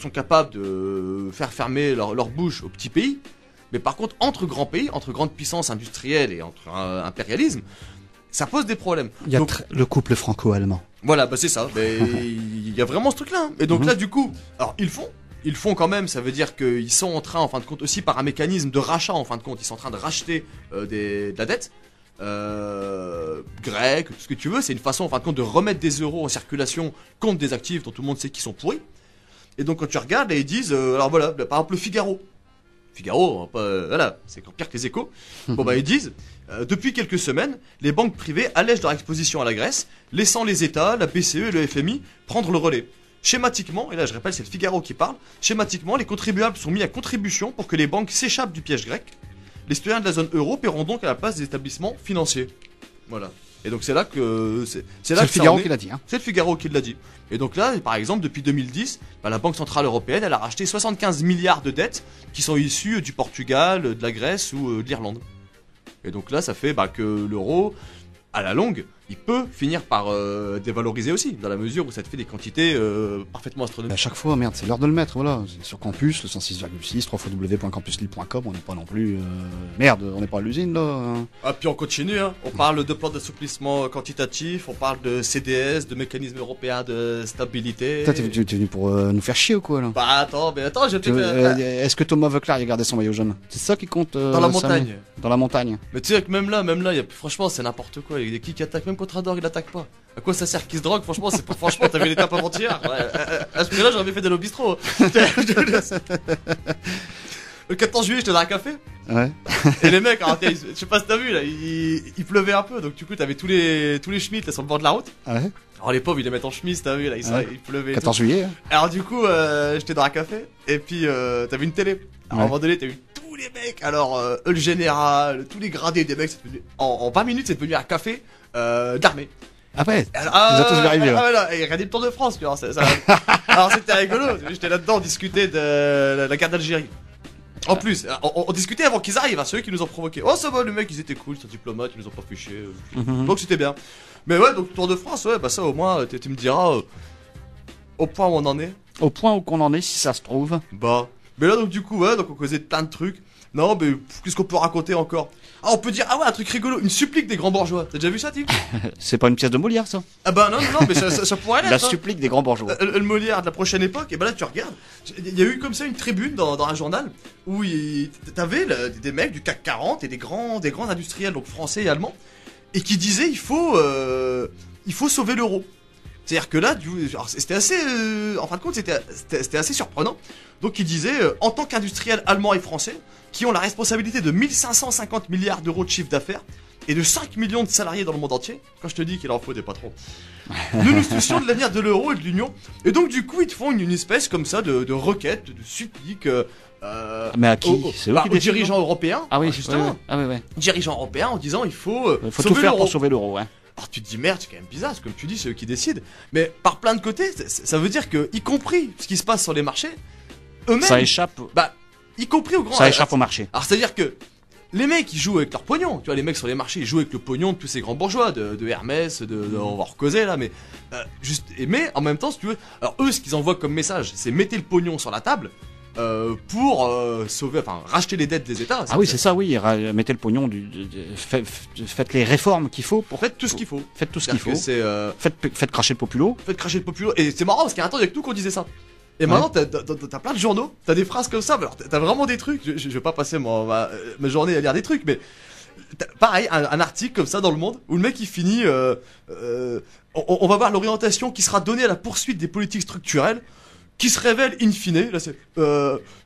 sont capables de faire fermer leur bouche aux petits pays. Mais par contre, entre grands pays, entre grandes puissances industrielles et entre impérialisme, ça pose des problèmes. Il y a le couple franco-allemand. Voilà, bah c'est ça. Il y a vraiment ce truc-là. Et donc là, du coup, alors ils font quand même. Ça veut dire qu'ils sont en train, en fin de compte, aussi par un mécanisme de rachat, en fin de compte, ils sont en train de racheter de la dette grecque, tout ce que tu veux. C'est une façon, en fin de compte, de remettre des euros en circulation contre des actifs dont tout le monde sait qu'ils sont pourris. Et donc quand tu regardes, là, ils disent, alors voilà, par exemple le Figaro, voilà, c'est encore pire que les Échos. Bon bah ils disent, depuis quelques semaines, les banques privées allègent leur exposition à la Grèce, laissant les États, la BCE et le FMI prendre le relais. Schématiquement, et là je rappelle c'est le Figaro qui parle, schématiquement les contribuables sont mis à contribution pour que les banques s'échappent du piège grec. Les citoyens de la zone euro paieront donc à la place des établissements financiers. Voilà. Et donc c'est là que c'est le Figaro qui l'a dit. C'est le Figaro qui l'a dit. Et donc là, par exemple, depuis 2010, la Banque Centrale Européenne, elle a racheté 75 milliards de dettes qui sont issues du Portugal, de la Grèce ou de l'Irlande. Et donc là, ça fait que l'euro, à la longue, il peut finir par dévaloriser aussi, dans la mesure où ça te fait des quantités parfaitement astronomiques. À chaque fois, merde, c'est l'heure de le mettre, voilà. C'est sur Campus, le 106,6, www.campuslille.com, on n'est pas non plus... Merde, on n'est pas à l'usine, là. Ah, puis on continue, hein. On parle de plan d'assouplissement quantitatif, on parle de CDS, de mécanisme européen de stabilité... T'es venu pour nous faire chier ou quoi, là? Bah attends, je t'ai Est-ce que Thomas Voeckler, il a gardé son maillot jaune? C'est ça qui compte dans la montagne. Dans la montagne. Mais tu sais que même là, franchement, c'est n'importe quoi. Il y a qui attaque, même contre Ador, il attaque pas. À quoi ça sert qu'il se drogue? Franchement, t'as vu l'étape avant-hier. À ce prix-là, j'aurais bien fait de l'eau bistrot. Le 14 juillet, j'étais dans un café. Ouais. Et les mecs, alors, je sais pas si t'as vu, là, il pleuvait un peu. Donc, du coup, t'avais tous les schmitts là sur le bord de la route. Ouais. Alors, les pauvres, ils les mettent en chemise, t'as vu, là, il pleuvait. 14 juillet. Hein. Alors, du coup, j'étais dans un café. Et puis, t'avais une télé. Alors, à un moment donné, t'as eu tous les mecs. Alors, le général, tous les gradés des mecs, en 20 minutes, c'est devenu un café d'armée. Ah ouais, ils ont tous arrivé. Et regardez le Tour de France, tu vois. Alors c'était rigolo, j'étais là-dedans, on discutait de la guerre d'Algérie. En plus, on discutait avant qu'ils arrivent, c'est eux qui nous ont provoqué. Oh ça va, les mecs, ils étaient cool, c'est un diplomate, ils nous ont pas fait chier. Donc c'était bien. Mais ouais, donc Tour de France, ouais, bah ça au moins, tu me diras au point où on en est. Au point où qu'on en est, si ça se trouve. Bah, mais là donc du coup, ouais, donc on causait de plein de trucs. Non, mais qu'est-ce qu'on peut raconter encore? Ah, on peut dire, ah ouais, un truc rigolo, une supplique des grands bourgeois. T'as déjà vu ça, Tim? C'est pas une pièce de Molière, ça? Ah bah non, mais ça pourrait l'être. La supplique des grands bourgeois. Le Molière de la prochaine époque, et bah là tu regardes, il y a eu comme ça une tribune dans un journal où t'avais des mecs du CAC 40 et des grands industriels, donc français et allemands, et qui disaient il faut sauver l'euro. C'est-à-dire que là, c'était assez, en fin de compte, c'était assez surprenant. Donc il disait, en tant qu'industriels allemands et français, qui ont la responsabilité de 1550 milliards d'euros de chiffre d'affaires et de 5 millions de salariés dans le monde entier, quand je te dis qu'il en faut des patrons, nous nous soucions de l'avenir de l'euro et de l'Union. Et donc du coup, ils te font une espèce comme ça de requête, de supplique, Mais à qui? C'est eux qui aux décident, dirigeants européens. Ah oui, justement. ouais. Ah ouais. Dirigeants européens en disant il faut Faut tout sauver faire l'euro. pour sauver l'euro, ouais. Alors tu te dis merde, c'est quand même bizarre, parce que comme tu dis, c'est eux qui décident. Mais par plein de côtés, ça veut dire que, y compris ce qui se passe sur les marchés, eux-mêmes, Ça échappe, bah, y compris au grand. ça échappe au marché. Alors c'est-à-dire que les mecs ils jouent avec leur pognon, tu vois, les mecs sur les marchés ils jouent avec le pognon de tous ces grands bourgeois, de Hermès, on va recauser là, mais mais en même temps, si tu veux, alors eux ce qu'ils envoient comme message, c'est mettez le pognon sur la table. Pour sauver, enfin racheter les dettes des États. Ah oui, c'est ça, oui. Mettez le pognon, faites les réformes qu'il faut pour. Faites tout ce qu'il faut. Faites tout ce qu'il faut. Faites cracher le populo. Faites cracher le populo. Et c'est marrant parce qu'il y a un temps, il y a que nous qu'on disait ça. Et maintenant, t'as plein de journaux, t'as des phrases comme ça. Alors, t'as vraiment des trucs. Je vais pas passer ma journée à lire des trucs, mais pareil, un article comme ça dans Le Monde où le mec il finit. On va voir l'orientation qui sera donnée à la poursuite des politiques structurelles. Qui se révèle in fine, là c'est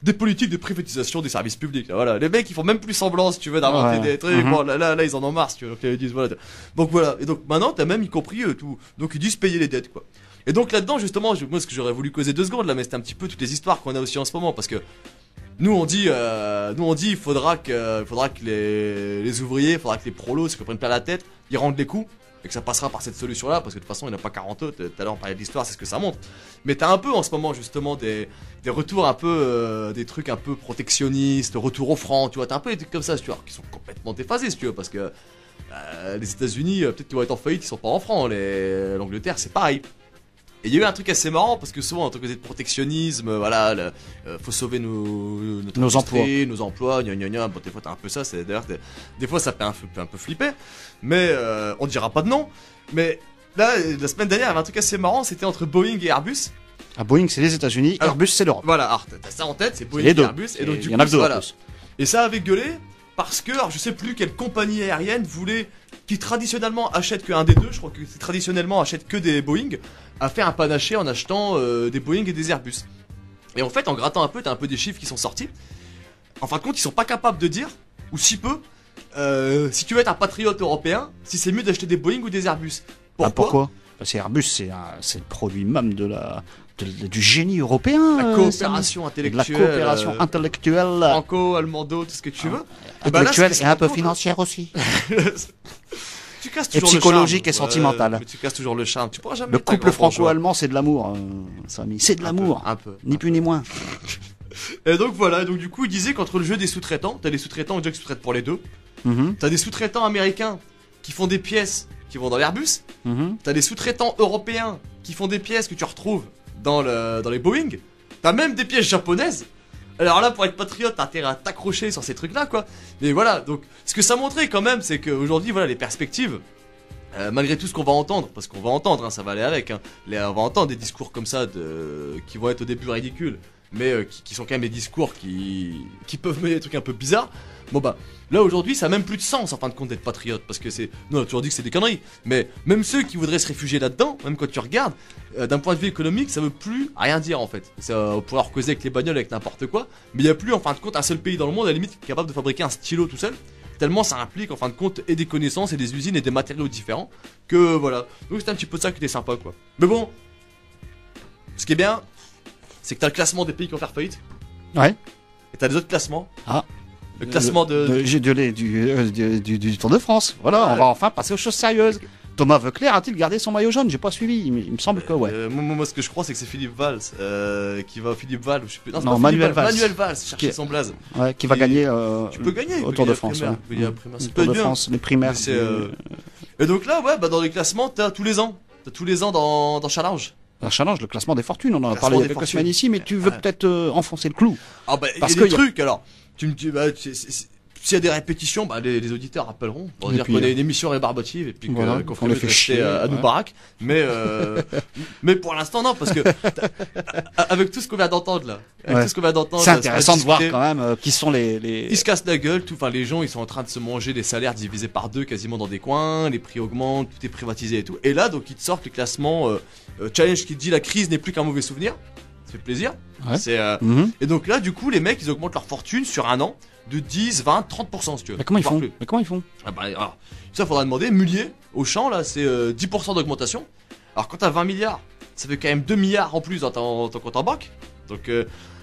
des politiques de privatisation des services publics. Là, voilà, les mecs ils font même plus semblant si tu veux d'inventer des trucs. Bon là ils en ont marre si tu veux. Donc ils disent voilà. Donc voilà. Et donc maintenant t'as même y compris tout. Donc ils disent payer les dettes quoi. Et donc là-dedans justement, moi ce que j'aurais voulu causer 2 secondes là, mais c'était un petit peu toutes les histoires qu'on a aussi en ce moment parce que nous on dit il faudra que les ouvriers, il faudra que les prolos se prennent plein la tête, ils rendent les coups. Et que ça passera par cette solution-là, parce que de toute façon, il n'y en a pas 40 autres. Tout à l'heure, on parlait de l'histoire, c'est ce que ça montre. Mais t'as un peu en ce moment, justement, des retours un peu, des trucs un peu protectionnistes, retour au franc, tu vois. T'as un peu des trucs comme ça, tu vois, qui sont complètement déphasés, si tu veux, parce que les États-Unis, peut-être qu'ils vont être en faillite, ils sont pas en franc. L'Angleterre, c'est pareil. Et il y a eu un truc assez marrant, parce que souvent, en tant que de protectionnisme, voilà, faut sauver nos emplois, gna gna gna. Bon, des fois, t'as un peu ça, d'ailleurs, des fois, ça fait un peu flipper. Mais on dira pas de nom. Mais là, la semaine dernière, il y avait un truc assez marrant, c'était entre Boeing et Airbus. Ah, Boeing, c'est les États-Unis, Airbus, c'est l'Europe. Voilà, alors t'as ça en tête, c'est Boeing et Airbus. Et donc, il y en a que deux en plus. Et ça avait gueulé parce que, alors, je sais plus quelle compagnie aérienne voulait, qui traditionnellement achète que un des deux, je crois que traditionnellement achète que des Boeing, a fait un panaché en achetant des Boeing et des Airbus. Et en fait, en grattant un peu, t'as un peu des chiffres qui sont sortis. En fin de compte, ils sont pas capables de dire, ou si peu, si tu veux être un patriote européen, si c'est mieux d'acheter des Boeing ou des Airbus. Pourquoi Parce que Airbus, c'est le produit même du génie européen. La coopération intellectuelle. La coopération intellectuelle. Franco-allemando, tout ce que tu veux. Intellectuelle et un peu financière aussi. Tu casses et toujours psychologique le et sentimentale. Mais tu casses toujours le charme. Tu pourras jamais le être un couple grand franco-allemand, c'est de l'amour, Samy. C'est de l'amour. Un peu. Ni plus ni moins. Et donc voilà, donc du coup il disait qu'entre le jeu des sous-traitants, t'as des sous-traitants déjà qui sous-traitent pour les deux. T'as des sous-traitants américains qui font des pièces qui vont dans l'Airbus. T'as des sous-traitants européens qui font des pièces que tu retrouves dans les Boeing. T'as même des pièces japonaises. Alors là, pour être patriote, t'as intérêt à t'accrocher sur ces trucs-là, quoi. Mais voilà, donc ce que ça montrait quand même, c'est qu'aujourd'hui, voilà, les perspectives, malgré tout ce qu'on va entendre, parce qu'on va entendre, hein, ça va aller avec, hein, on va entendre des discours comme ça qui vont être au début ridicules, mais qui sont quand même des discours qui peuvent mener des trucs un peu bizarres. Bon bah, là aujourd'hui ça a même plus de sens en fin de compte d'être patriote, parce que on a toujours dit que c'est des conneries, mais même ceux qui voudraient se réfugier là-dedans, même quand tu regardes, d'un point de vue économique ça veut plus rien dire en fait. On pourra causer avec les bagnoles, avec n'importe quoi, mais il n'y a plus en fin de compte un seul pays dans le monde à la limite qui est capable de fabriquer un stylo tout seul, tellement ça implique en fin de compte et des connaissances et des usines et des matériaux différents, que voilà. Donc c'était un petit peu ça qui était sympa quoi. Mais bon, ce qui est bien, c'est que t'as le classement des pays qui vont faire faillite. Ouais. Et t'as des autres classements. Ah. Le classement du Tour de France. Voilà, on va enfin passer aux choses sérieuses. Thomas Voeckler a-t-il gardé son maillot jaune? J'ai pas suivi, il me semble que ouais. Moi, ce que je crois, c'est que c'est Philippe Valls qui va. Philippe Valls, je sais plus. Non, Manuel Valls. Manuel Valls, chercher son blaze. Ouais, qui va gagner. Tu peux gagner au Tour de France. Il y a primaire. Le Tour de France, les primaires. Et donc là, ouais, bah dans les classements, t'as tous les ans. T'as tous les ans dans Challenge. Un challenge, le classement des fortunes, on en a parlé il y a quelques semaines ici, mais tu veux peut-être enfoncer le clou. Ah bah, il y a des trucs, alors. Tu me dis, bah, s'il y a des répétitions, bah, les auditeurs rappelleront pour dire qu'on a une émission rébarbative et puis qu'on fait les chier à nous baraques. Mais pour l'instant, non, parce que avec tout ce qu'on vient d'entendre là, c'est intéressant de voir quand même qui sont les. Ils se cassent la gueule, enfin les gens ils sont en train de se manger des salaires divisés par 2 quasiment dans des coins, les prix augmentent, tout est privatisé et tout. Et là donc ils te sortent les classements challenge qui te dit la crise n'est plus qu'un mauvais souvenir. Ça fait plaisir. Ouais. Et donc là du coup les mecs ils augmentent leur fortune sur un an de 10, 20, 30% si tu veux. Mais comment ils font Ah bah, alors, ça faudra demander. Mullier, Auchan là c'est 10% d'augmentation. Alors quand t'as 20 milliards, ça fait quand même 2 milliards en plus dans ton compte en banque. Donc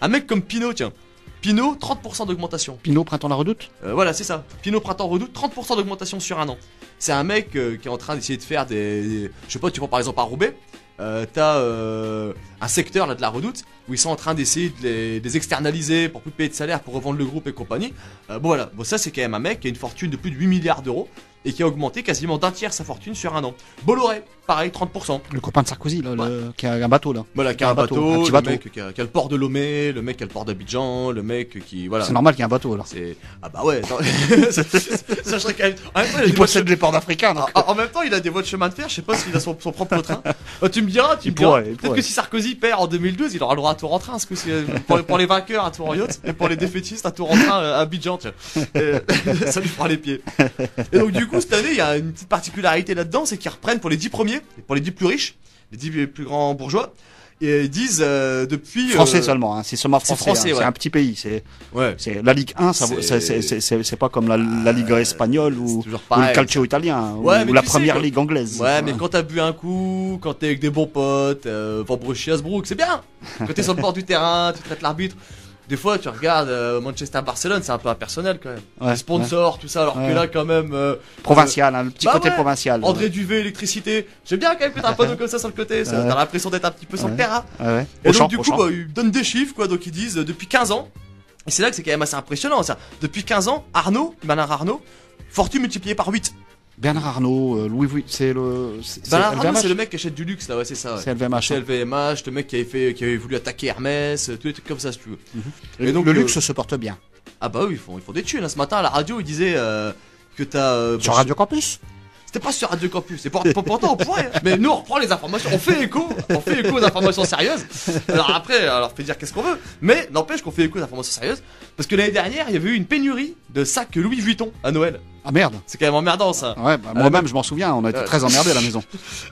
un mec comme Pinot, tiens, Pinot, 30% d'augmentation. Pinot, printemps la redoute. Voilà, c'est ça. Pinot Printemps Redoute, 30% d'augmentation sur un an. C'est un mec qui est en train d'essayer de faire des... Je sais pas, tu prends par exemple à Roubaix, t'as un secteur là de la Redoute où ils sont en train d'essayer de les externaliser pour plus payer de salaire, pour revendre le groupe et compagnie. Bon voilà, bon ça c'est quand même un mec qui a une fortune de plus de 8 milliards d'euros et qui a augmenté quasiment d'un tiers sa fortune sur un an. Bolloré, pareil, 30%. Le copain de Sarkozy, là, qui a un bateau, là. Voilà, qui a un bateau, bateau, un petit le bateau. mec qui a le port de Lomé, le mec qui a le port d'Abidjan, le mec qui... Voilà. C'est normal qu'il y ait un bateau, là. C'est... Ah bah ouais, attends. ça serait quand même... En même temps, Il possède les ports d'Africains, donc. En même temps, il a des voies de chemin de fer, je sais pas s'il a son propre train. Tu me diras, Il pourrait. peut-être que si Sarkozy perd en 2012, il aura le droit à tour en train, parce que c'est pour les vainqueurs, un tour en yacht, et pour les défaitistes, un tour en train à Abidjan, tiens. Ça lui fera les pieds. Et donc du coup, cette année, il y a une petite particularité là-dedans, c'est qu'ils reprennent pour les 10 premiers, pour les 10 plus riches, les 10 plus grands bourgeois, et ils disent depuis... Français seulement, hein. C'est seulement c'est français. français, hein. ouais. C'est un petit pays. Ouais. C'est la Ligue 1, c'est pas comme la Liga espagnole ou toujours le pareil. calcio italien Ouais, mais ou la tu sais, première quoi. ligue anglaise. Ouais, mais quand t'as bu un coup, quand t'es avec des bons potes, Van Brochy Hasbrook, c'est bien. Quand t'es sur le bord du terrain, tu traites l'arbitre. Des fois, tu regardes Manchester-Barcelone, c'est un peu impersonnel quand même. Ouais, Les sponsors, tout ça, alors Ouais. que là, quand même. Provincial, hein, le petit bah côté ouais. provincial. André Duvet, électricité. J'aime bien quand même que t'as un panneau comme ça sur le côté. Ouais. T'as l'impression d'être un petit peu sur le Ouais. terrain. Ouais. Et Au donc, champ, du au coup, champ. bah, ils donnent des chiffres, quoi. Donc, ils disent depuis 15 ans. Et c'est là que c'est quand même assez impressionnant, ça. Depuis 15 ans, Bernard Arnault, fortune multipliée par 8. Bernard Arnault, Louis Vuitton, c'est le. Bernard Arnault, LVMH? c'est le mec qui achète du luxe, là, ouais, c'est ça. Ouais. C'est LVMH. C'est LVMH, le mec qui avait voulu attaquer Hermès, tous les trucs comme ça, si tu veux. Et donc, le luxe se porte bien. Ah bah oui, ils font des thunes. Hein. Ce matin, à la radio, ils disaient que t'as... Sur Radio Campus. C'était pas sur Radio Campus, c'est pourtant on pourrait. Hein. Mais nous, on reprend les informations, on fait écho aux informations sérieuses. Alors après, on leur fait dire qu'est-ce qu'on veut. Mais n'empêche qu'on fait écho aux informations sérieuses. Parce que l'année dernière, il y avait eu une pénurie de sacs Louis Vuitton à Noël. Ah merde. C'est quand même emmerdant, ça. Ouais, bah, moi-même, je m'en souviens, on a été très emmerdés à la maison.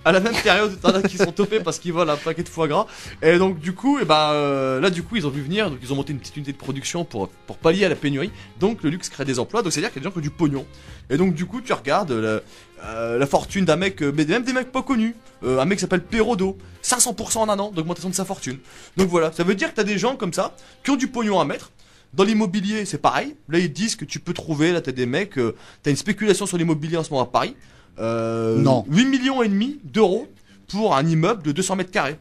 À la même période, t'en as qui sont topés parce qu'ils volent un paquet de foie gras. Et donc du coup, là du coup, ils ont vu venir, donc ils ont monté une petite unité de production pour pallier à la pénurie. Donc le luxe crée des emplois, donc c'est à dire qu'il y a des gens qui ont du pognon. Et donc du coup, tu regardes la fortune d'un mec, mais même des mecs pas connus, un mec qui s'appelle Perrodo, 500% en un an d'augmentation de sa fortune. Donc voilà, ça veut dire que t'as des gens comme ça qui ont du pognon à mettre. Dans l'immobilier, c'est pareil. Là, ils disent que tu peux trouver, là, t'as des mecs, t'as une spéculation sur l'immobilier en ce moment à Paris. Non. 8 millions et demi d'euros pour un immeuble de 200 mètres carrés.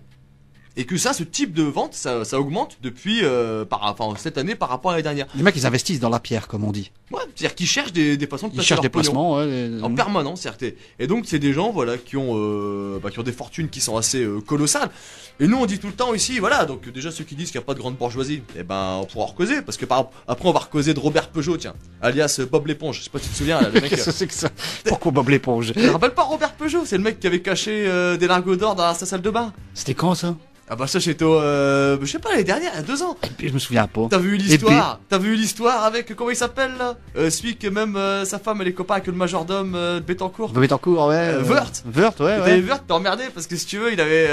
Et que ça, ce type de vente, ça augmente depuis, cette année par rapport à l'année dernière. Les mecs, ils investissent dans la pierre, comme on dit. Ouais, c'est-à-dire qu'ils cherchent des façons de Ils placer cherchent leur des pognon. placements, ouais. En permanence, certes. Et donc, c'est des gens, voilà, qui ont des fortunes qui sont assez colossales. Et nous, on dit tout le temps ici, voilà, donc déjà ceux qui disent qu'il n'y a pas de grande bourgeoisie, eh ben, on pourra en recauser, parce que par exemple, après, on va recauser de Robert Peugeot, tiens, alias Bob l'éponge. Je sais pas si tu te souviens, là, le mec. Qu'est-ce que c'est que ça? Pourquoi Bob l'éponge? Tu te rappelles pas Robert Peugeot? C'est le mec qui avait caché des lingots d'or dans sa salle de bain. C'était quand, ça? Ah bah ça, j'étais au, je sais pas, l'année dernière, il y a 2 ans. Je me souviens pas. T'as vu l'histoire avec, comment il s'appelle, là? Celui que même sa femme, elle est copain avec le majordome de Bettencourt. Bob Betancourt, ouais. Wörth. Wörth, ouais, T'avais ouais. Wörth, t'es emmerdé parce que si tu veux, il avait,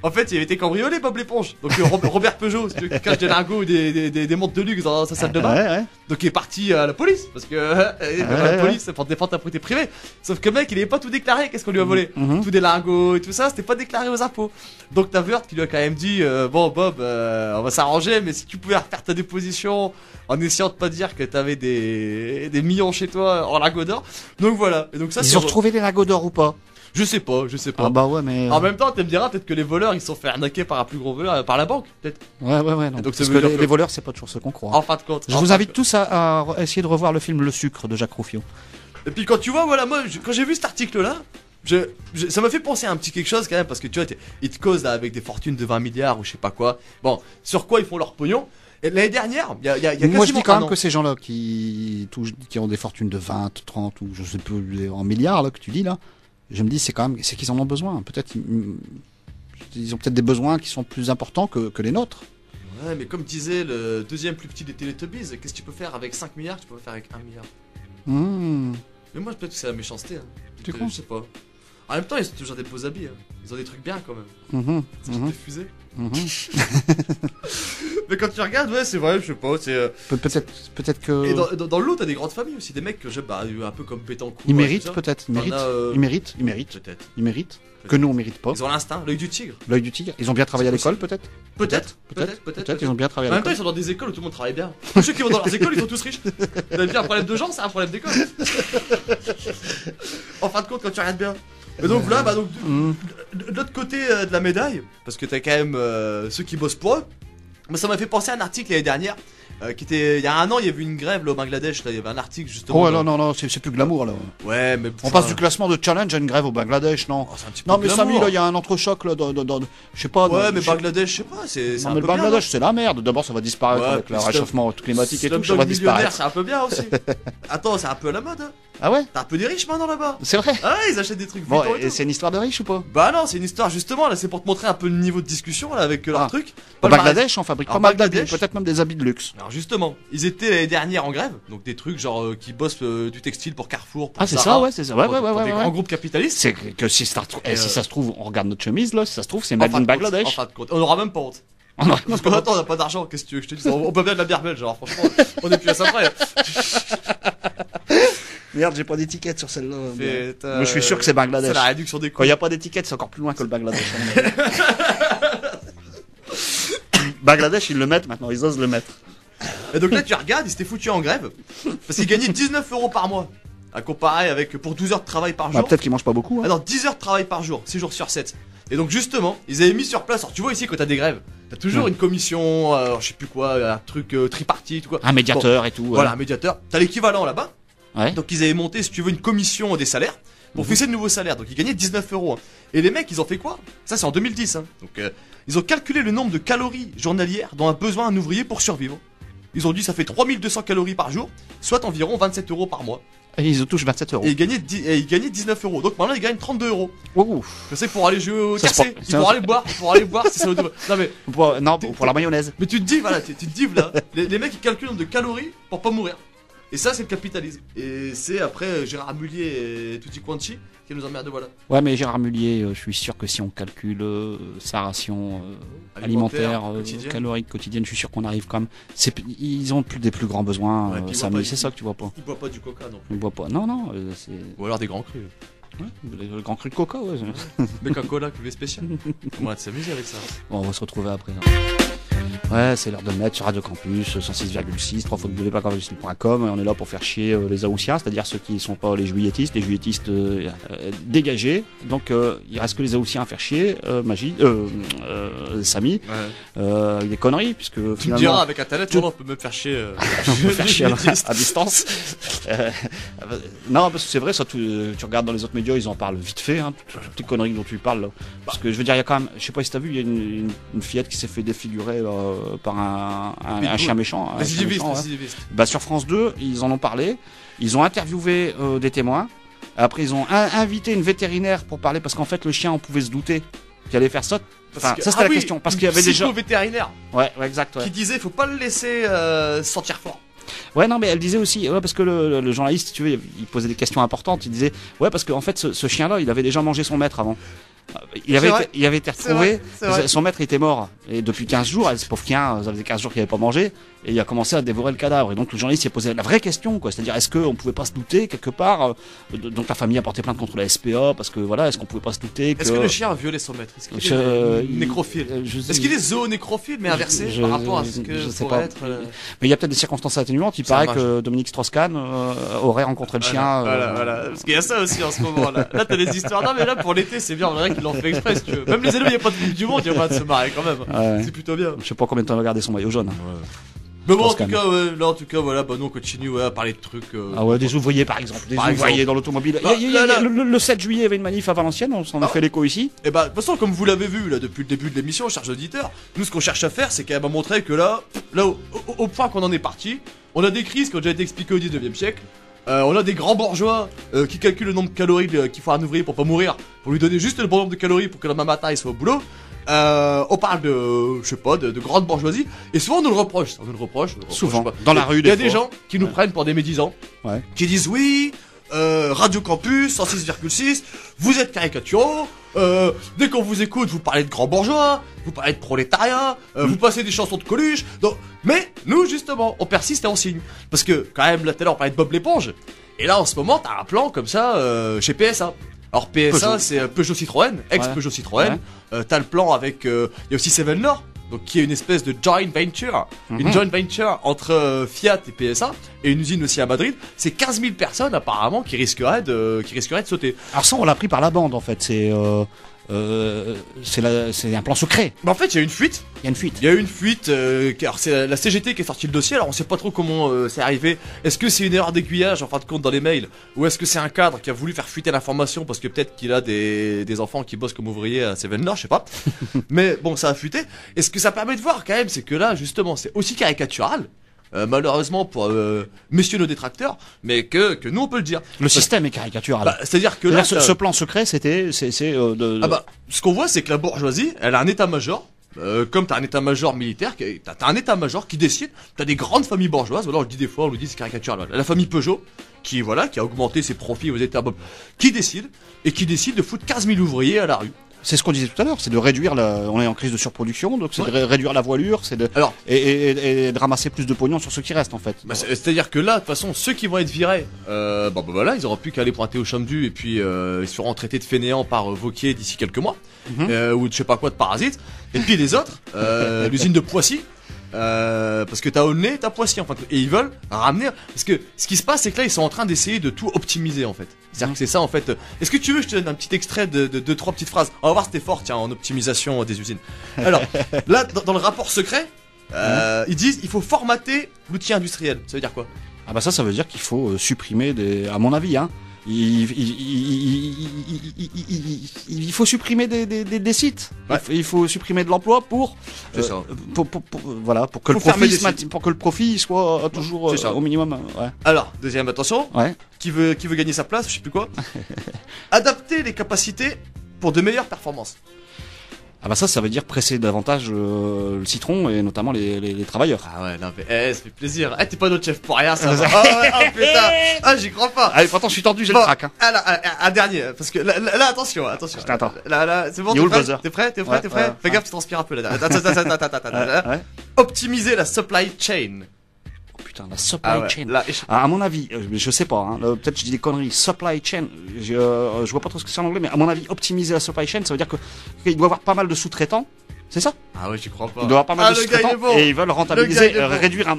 en fait, il avait été cambriolé, Bob l'éponge. Donc Robert Peugeot, si tu veux, qui cache des lingots ou des montres de luxe dans sa salle de bain. Ouais, ouais. Donc il est parti à la police parce que la police c'est pour défendre ta propriété privée. Sauf que le mec, il avait pas tout déclaré. Qu'est-ce qu'on lui a volé? Mhm. Tous des lingots et tout ça, c'était pas déclaré aux impôts. Donc t'as Wörth qui lui a quand même dit bon Bob, on va s'arranger, mais si tu pouvais refaire ta déposition en essayant de pas dire que t'avais des millions chez toi en lingots d'or. Donc voilà. Et donc ça, Ils ont retrouvé les lingots d'or ou pas? je sais pas. Ah bah ouais, mais. En même temps, tu me diras peut-être que les voleurs ils se sont fait arnaquer par un plus gros voleur, par la banque, peut-être. Ouais, non. Et donc, ça Parce veut que dire que- les voleurs, c'est pas toujours ce qu'on croit. En fin de compte. Je vous invite tous à essayer de revoir le film Le Sucre de Jacques Rouffio. Et puis quand tu vois, voilà, moi, quand j'ai vu cet article-là, ça m'a fait penser à un petit quelque chose quand même, parce que tu vois, ils te causent là avec des fortunes de 20 milliards ou je sais pas quoi. Bon, sur quoi ils font leur pognon. Et l'année dernière, il y a quasiment Moi, je dis quand un même an. que ces gens-là qui ont des fortunes de 20, 30 ou je sais plus en milliards là que tu dis là, je me dis c'est qu'ils en ont besoin. Peut-être ils ont peut-être des besoins qui sont plus importants que les nôtres. Ouais, mais comme disait le deuxième plus petit des Teletubbies, qu'est-ce que tu peux faire avec 5 milliards, tu peux faire avec 1 milliard. Mmh. Mais moi, peut-être que c'est la méchanceté. Hein. Tu crois? Je sais pas. En même temps, ils ont toujours des beaux habits. Hein. Ils ont des trucs bien quand même. Mmh. C'est des fusées. Mmh. Mais quand tu regardes, ouais, c'est vrai, je sais pas, c'est. Peut-être que. Et dans le lot, t'as des grandes familles aussi, des mecs que j'aime, un peu comme Pétancourt. Ils méritent tout ça. peut-être. T'en as, Ils méritent. Peut-être. Ils méritent. Que nous on mérite pas. Ils ont l'instinct, l'œil du tigre. L'œil du tigre. Ils ont bien travaillé à l'école peut-être. Peut-être. Ils ont bien travaillé En à même temps, l'école. ils sont dans des écoles où tout le monde travaille bien. Tous ceux qui vont dans leurs écoles, ils sont tous riches. Vous avez bien un problème de gens, c'est un problème d'école. En fin de compte, quand tu regardes bien. Et donc là, de l'autre côté de la médaille, parce que t'as quand même ceux qui bossent pour eux. Mais ça m'a fait penser à un article l'année dernière. Qui était il y a un an, il y avait une grève là, au Bangladesh, là, il y avait un article justement. Oh non, c'est plus glamour là. Ouais, mais On passe du classement de challenge à une grève au Bangladesh, non? Oh, c'est un petit peu Non mais glamour. Samy, là il y a un entrechoc là, je sais pas. Ouais, dans- mais je- Bangladesh, je sais pas, c'est Non un mais peu le Bangladesh bien, c'est la merde. D'abord ça va disparaître Ouais, avec le puis réchauffement climatique et tout, ça Slumdog va Millionnaire, disparaître. c'est un peu bien aussi. Attends, c'est un peu à la mode. Hein. Ah ouais? T'as un peu des riches maintenant là-bas. C'est vrai? Ah ouais, ils achètent des trucs Bon, Vuitton et et tout. c'est une histoire de riche ou pas? Bah non, c'est une histoire justement, là c'est pour te montrer un peu le niveau de discussion là avec leur Ah. truc. Au Palmarès. Bangladesh on fabrique Alors, pas mal d'habits, Bangladesh- peut-être même des habits de luxe. Alors justement, ils étaient l'année dernière en grève, donc des trucs genre qui bossent du textile pour Carrefour, pour Ah c'est Zara, ça, ouais, c'est ça. Ouais, pour- ouais, pour ouais, des ouais. grands groupes capitalistes. C'est que si ça, Et si ça se trouve, on regarde notre chemise là, si ça se trouve c'est En made fin in de compte, Bangladesh. En fin de compte, on aura même pas honte. Oh non, Parce qu'en attends, on n'a pas d'argent, qu'est-ce que tu veux que je te dise? On peut bien de la bière belge, alors franchement, on est plus à ça près. Merde, j'ai pas d'étiquette sur celle-là. Mais je suis sûr que c'est Bangladesh. C'est la réduction des Quand coûts. il n'y a pas d'étiquette, c'est encore plus loin que le Bangladesh. Bangladesh, ils le mettent maintenant, ils osent le mettre. Et donc là, tu regardes, ils s'étaient foutus en grève, parce qu'ils gagnaient 19 € par mois. À comparer avec pour 12 heures de travail par Bah, jour. peut-être qu'ils mangent pas beaucoup. Hein. Alors 10 heures de travail par jour, 6 jours sur 7. Et donc justement, ils avaient mis sur place, alors tu vois ici quand t'as des grèves, t'as toujours une commission, je sais plus quoi, un truc tripartite ou quoi. Un médiateur et tout. Voilà, un médiateur. T'as l'équivalent là-bas. Ouais. Donc ils avaient monté, si tu veux, une commission des salaires pour fixer de nouveaux salaires. Donc ils gagnaient 19 €. Hein. Et les mecs, ils ont fait quoi? Ça c'est en 2010. Hein. Donc ils ont calculé le nombre de calories journalières dont a besoin un ouvrier pour survivre. Ils ont dit ça fait 3200 calories par jour, soit environ 27 € par mois. Et ils touchent 27 euros. Et ils gagnaient 19 €. Donc maintenant ils gagnent 32 €. Ouh. Je sais que pour aller jouer au Ça se tiercé, porte- ils vont aller boire, c'est ça. Non mais, Non, pour la mayonnaise. mais tu te dis, voilà, tu te dis là, les mecs ils calculent le nombre de calories pour pas mourir. Et ça c'est le capitalisme. Et c'est après Gérard Mullier et Tutti Quanti qui nous emmerdent, voilà. Ouais, mais Gérard Mullier, je suis sûr que si on calcule sa ration alimentaire, quotidienne. calorique quotidienne, je suis sûr qu'on arrive quand même. Ils ont des plus grands besoins, Ouais, puis ils Samy, voient pas- c'est ça que tu vois pas. Ils boivent pas du coca non plus. On boit pas. Non, c'est. Ou alors des grands crus. Ouais, le grand cru de coca, ouais. Mais Coca-Cola, cuvée spéciale. On va s'amuser avec ça. Bon, on va se retrouver après. Ouais, c'est l'heure de mettre sur Radio Campus 106,6, www.campusstyle.com, et on est là pour faire chier les Aoussiens, c'est-à-dire ceux qui sont pas les juilletistes dégagés. Donc il reste que les Aoussiens à faire chier, Samy, avec des conneries, puisque Tu me finalement diras, avec Internet, on peut me faire chier. on peut faire chier à distance. Non, parce que c'est vrai, ça, tu regardes dans les autres médias, ils en parlent vite fait, hein, toutes les petites conneries dont tu parles. Là. Parce que je veux dire, il y a quand même, je sais pas si t'as vu, il y a une fillette qui s'est fait défigurer là, par un chien méchant. un chien méchant, ouais. Récidiviste. Bah, sur France 2, ils en ont parlé, ils ont interviewé des témoins, après ils ont invité une vétérinaire pour parler, parce qu'en fait le chien, on pouvait se douter qu'il allait faire ça. Enfin, ça c'était la question, parce qu'il y avait déjà... vétérinaire Ouais, exact, ouais. qui disait faut pas le laisser se sentir fort. Ouais, non, mais elle disait aussi, ouais, parce que le journaliste, si tu veux, il posait des questions importantes. Il disait, ouais, parce qu'en fait, ce chien-là, il avait déjà mangé son maître avant. Il avait été retrouvé, C'est vrai. son maître était mort. Et depuis 15 jours, ce pauvre chien, ça faisait 15 jours qu'il n'avait pas mangé. Et il a commencé à dévorer le cadavre. Et donc le journaliste s'est posé la vraie question, quoi. C'est-à-dire, est-ce qu'on pouvait pas se douter quelque part donc la famille a porté plainte contre la SPA, parce que voilà, est-ce qu'on pouvait pas se douter que... Est-ce que le chien a violé son maître? Est-ce qu'il est nécrophile? Est-ce qu'il est zoonécrophile mais inversé par rapport à ce que je sais pourrait pas. être Mais il y a peut-être des circonstances atténuantes. Il C'est un paraît mage. que Dominique Strauss-Kahn aurait rencontré le chien. Voilà. Parce qu'il y a ça aussi en ce moment là. Là t'as des histoires. Non mais là pour l'été c'est bien, on dirait qu'ils l'ont fait exprès si tu veux. Même les élèves, il n'y a pas de coupe du monde, il y a pas de se marrer quand même. Ouais. C'est plutôt bien. Je sais pas combien de temps il a gardé son maillot jaune. Mais bon, en Strauss-Kahn. tout cas, là, en tout cas, voilà, bah, nous, on continue, à parler de trucs, Ah ouais, des ouvriers par exemple. Des Par ouvriers exemple. dans l'automobile. Bah, là. Le 7 juillet, il y avait une manif à Valenciennes, on s'en a Ah. fait l'écho ici. Et bah, de toute façon, comme vous l'avez vu, là, depuis le début de l'émission, chers auditeurs, nous, ce qu'on cherche à faire, c'est quand même à montrer que là, au point qu'on en est parti, on a des crises qui ont déjà été expliquées au 19e siècle. On a des grands bourgeois qui calculent le nombre de calories qu'il faut à un ouvrier pour pas mourir, pour lui donner juste le bon nombre de calories pour que le lendemain matin il soit au boulot. On parle de, je sais pas, de grande bourgeoisie, et souvent on nous le reproche. On nous le reproche, Souvent. je sais pas. Dans la rue, Il y a des des fois. gens qui nous prennent pour des médisants, Ouais. qui disent oui, Radio Campus 106,6, vous êtes caricaturaux, dès qu'on vous écoute, vous parlez de grands bourgeois, vous parlez de prolétariat, vous passez des chansons de Coluche, donc, mais nous, justement, on persiste et on signe. Parce que, quand même, là, tout à l'heure, on parlait de Bob l'éponge, et là, en ce moment, t'as un plan comme ça, chez PSA. Alors PSA, c'est Peugeot Citroën, ex-Peugeot Citroën, t'as le plan avec, il y a aussi Seven Nord, donc qui est une espèce de joint venture, une joint venture entre Fiat et PSA, et une usine aussi à Madrid. C'est 15 000 personnes apparemment qui risqueraient de sauter. Alors ça, on l'a pris par la bande en fait. C'est un plan secret. Mais en fait, il y a une fuite. Il y a une fuite. Il y a eu une fuite. Alors c'est la CGT qui est sortie le dossier. Alors on sait pas trop comment c'est arrivé. Est-ce que c'est une erreur d'aiguillage en fin de compte dans les mails, ou est-ce que c'est un cadre qui a voulu faire fuiter l'information parce que peut-être qu'il a des enfants qui bossent comme ouvriers à Seven Nord, je sais pas. Mais bon, ça a fuité. Et ce que ça permet de voir quand même, c'est que là, justement, c'est aussi caricatural. Malheureusement pour messieurs nos détracteurs, mais que nous on peut le dire. Le système est caricatural. Bah, c'est-à-dire que là, ce plan secret, c'est Ah bah, ce qu'on voit, c'est que la bourgeoisie, elle a un état-major. Comme t'as un état-major militaire, t'as un état-major qui décide. T'as des grandes familles bourgeoises. Voilà, on le dit des fois, on le dit c'est caricatural. La famille Peugeot, qui a augmenté ses profits aux États, qui décide de foutre 15 000 ouvriers à la rue. C'est ce qu'on disait tout à l'heure, c'est de réduire on est en crise de surproduction, donc c'est de réduire la voilure, c'est de et de ramasser plus de pognon sur ce qui reste en fait. Bah, c'est-à-dire que là, de toute façon, ceux qui vont être virés, voilà, ils auront plus qu'à aller pointer au chômage et puis ils seront traités de fainéants par Vauquier d'ici quelques mois, ou de je sais pas quoi de parasites. Et puis les autres, l'usine de Poissy. Parce que t'as Aulnay, t'as Poissy en fait, et ils veulent ramener. Parce que ce qui se passe, c'est que là ils sont en train d'essayer de tout optimiser en fait. C'est-à-dire que c'est ça en fait. Est-ce que tu veux que je te donne un petit extrait de 2-3 petites phrases? On va voir si t'es fort, tiens, en optimisation des usines. Alors, là, dans le rapport secret, ils disent il faut formater l'outil industriel. Ça veut dire quoi? Ah bah ça veut dire qu'il faut supprimer à mon avis, hein. Il faut supprimer des sites. Ouais. Il faut supprimer de l'emploi pour que le profit soit toujours au minimum. Ouais. Alors, deuxième attention. Ouais. Qui veut gagner sa place, je sais plus quoi. Adapter les capacités pour de meilleures performances. Ah bah ça veut dire presser davantage le citron et notamment les travailleurs. Ah ouais, non mais ça fait plaisir. T'es pas notre chef pour rien, ça va. Oh putain, j'y crois pas. Allez, pourtant je suis tendu, j'ai le crack. Hein. Un dernier, parce que là attention. Attends. Là, c'est bon, t'es prêt? Fais gaffe, tu transpires un peu là. Attends. Optimiser la supply chain. Putain, la supply chain. À mon avis, je sais pas, hein, peut-être je dis des conneries. Supply chain, je vois pas trop ce que c'est en anglais, mais à mon avis, optimiser la supply chain, ça veut dire qu'il doit y avoir pas mal de sous-traitants. C'est ça? Ah ouais, j'y crois pas. Il doit y avoir pas mal de sous-traitants et ils veulent rentabiliser, réduire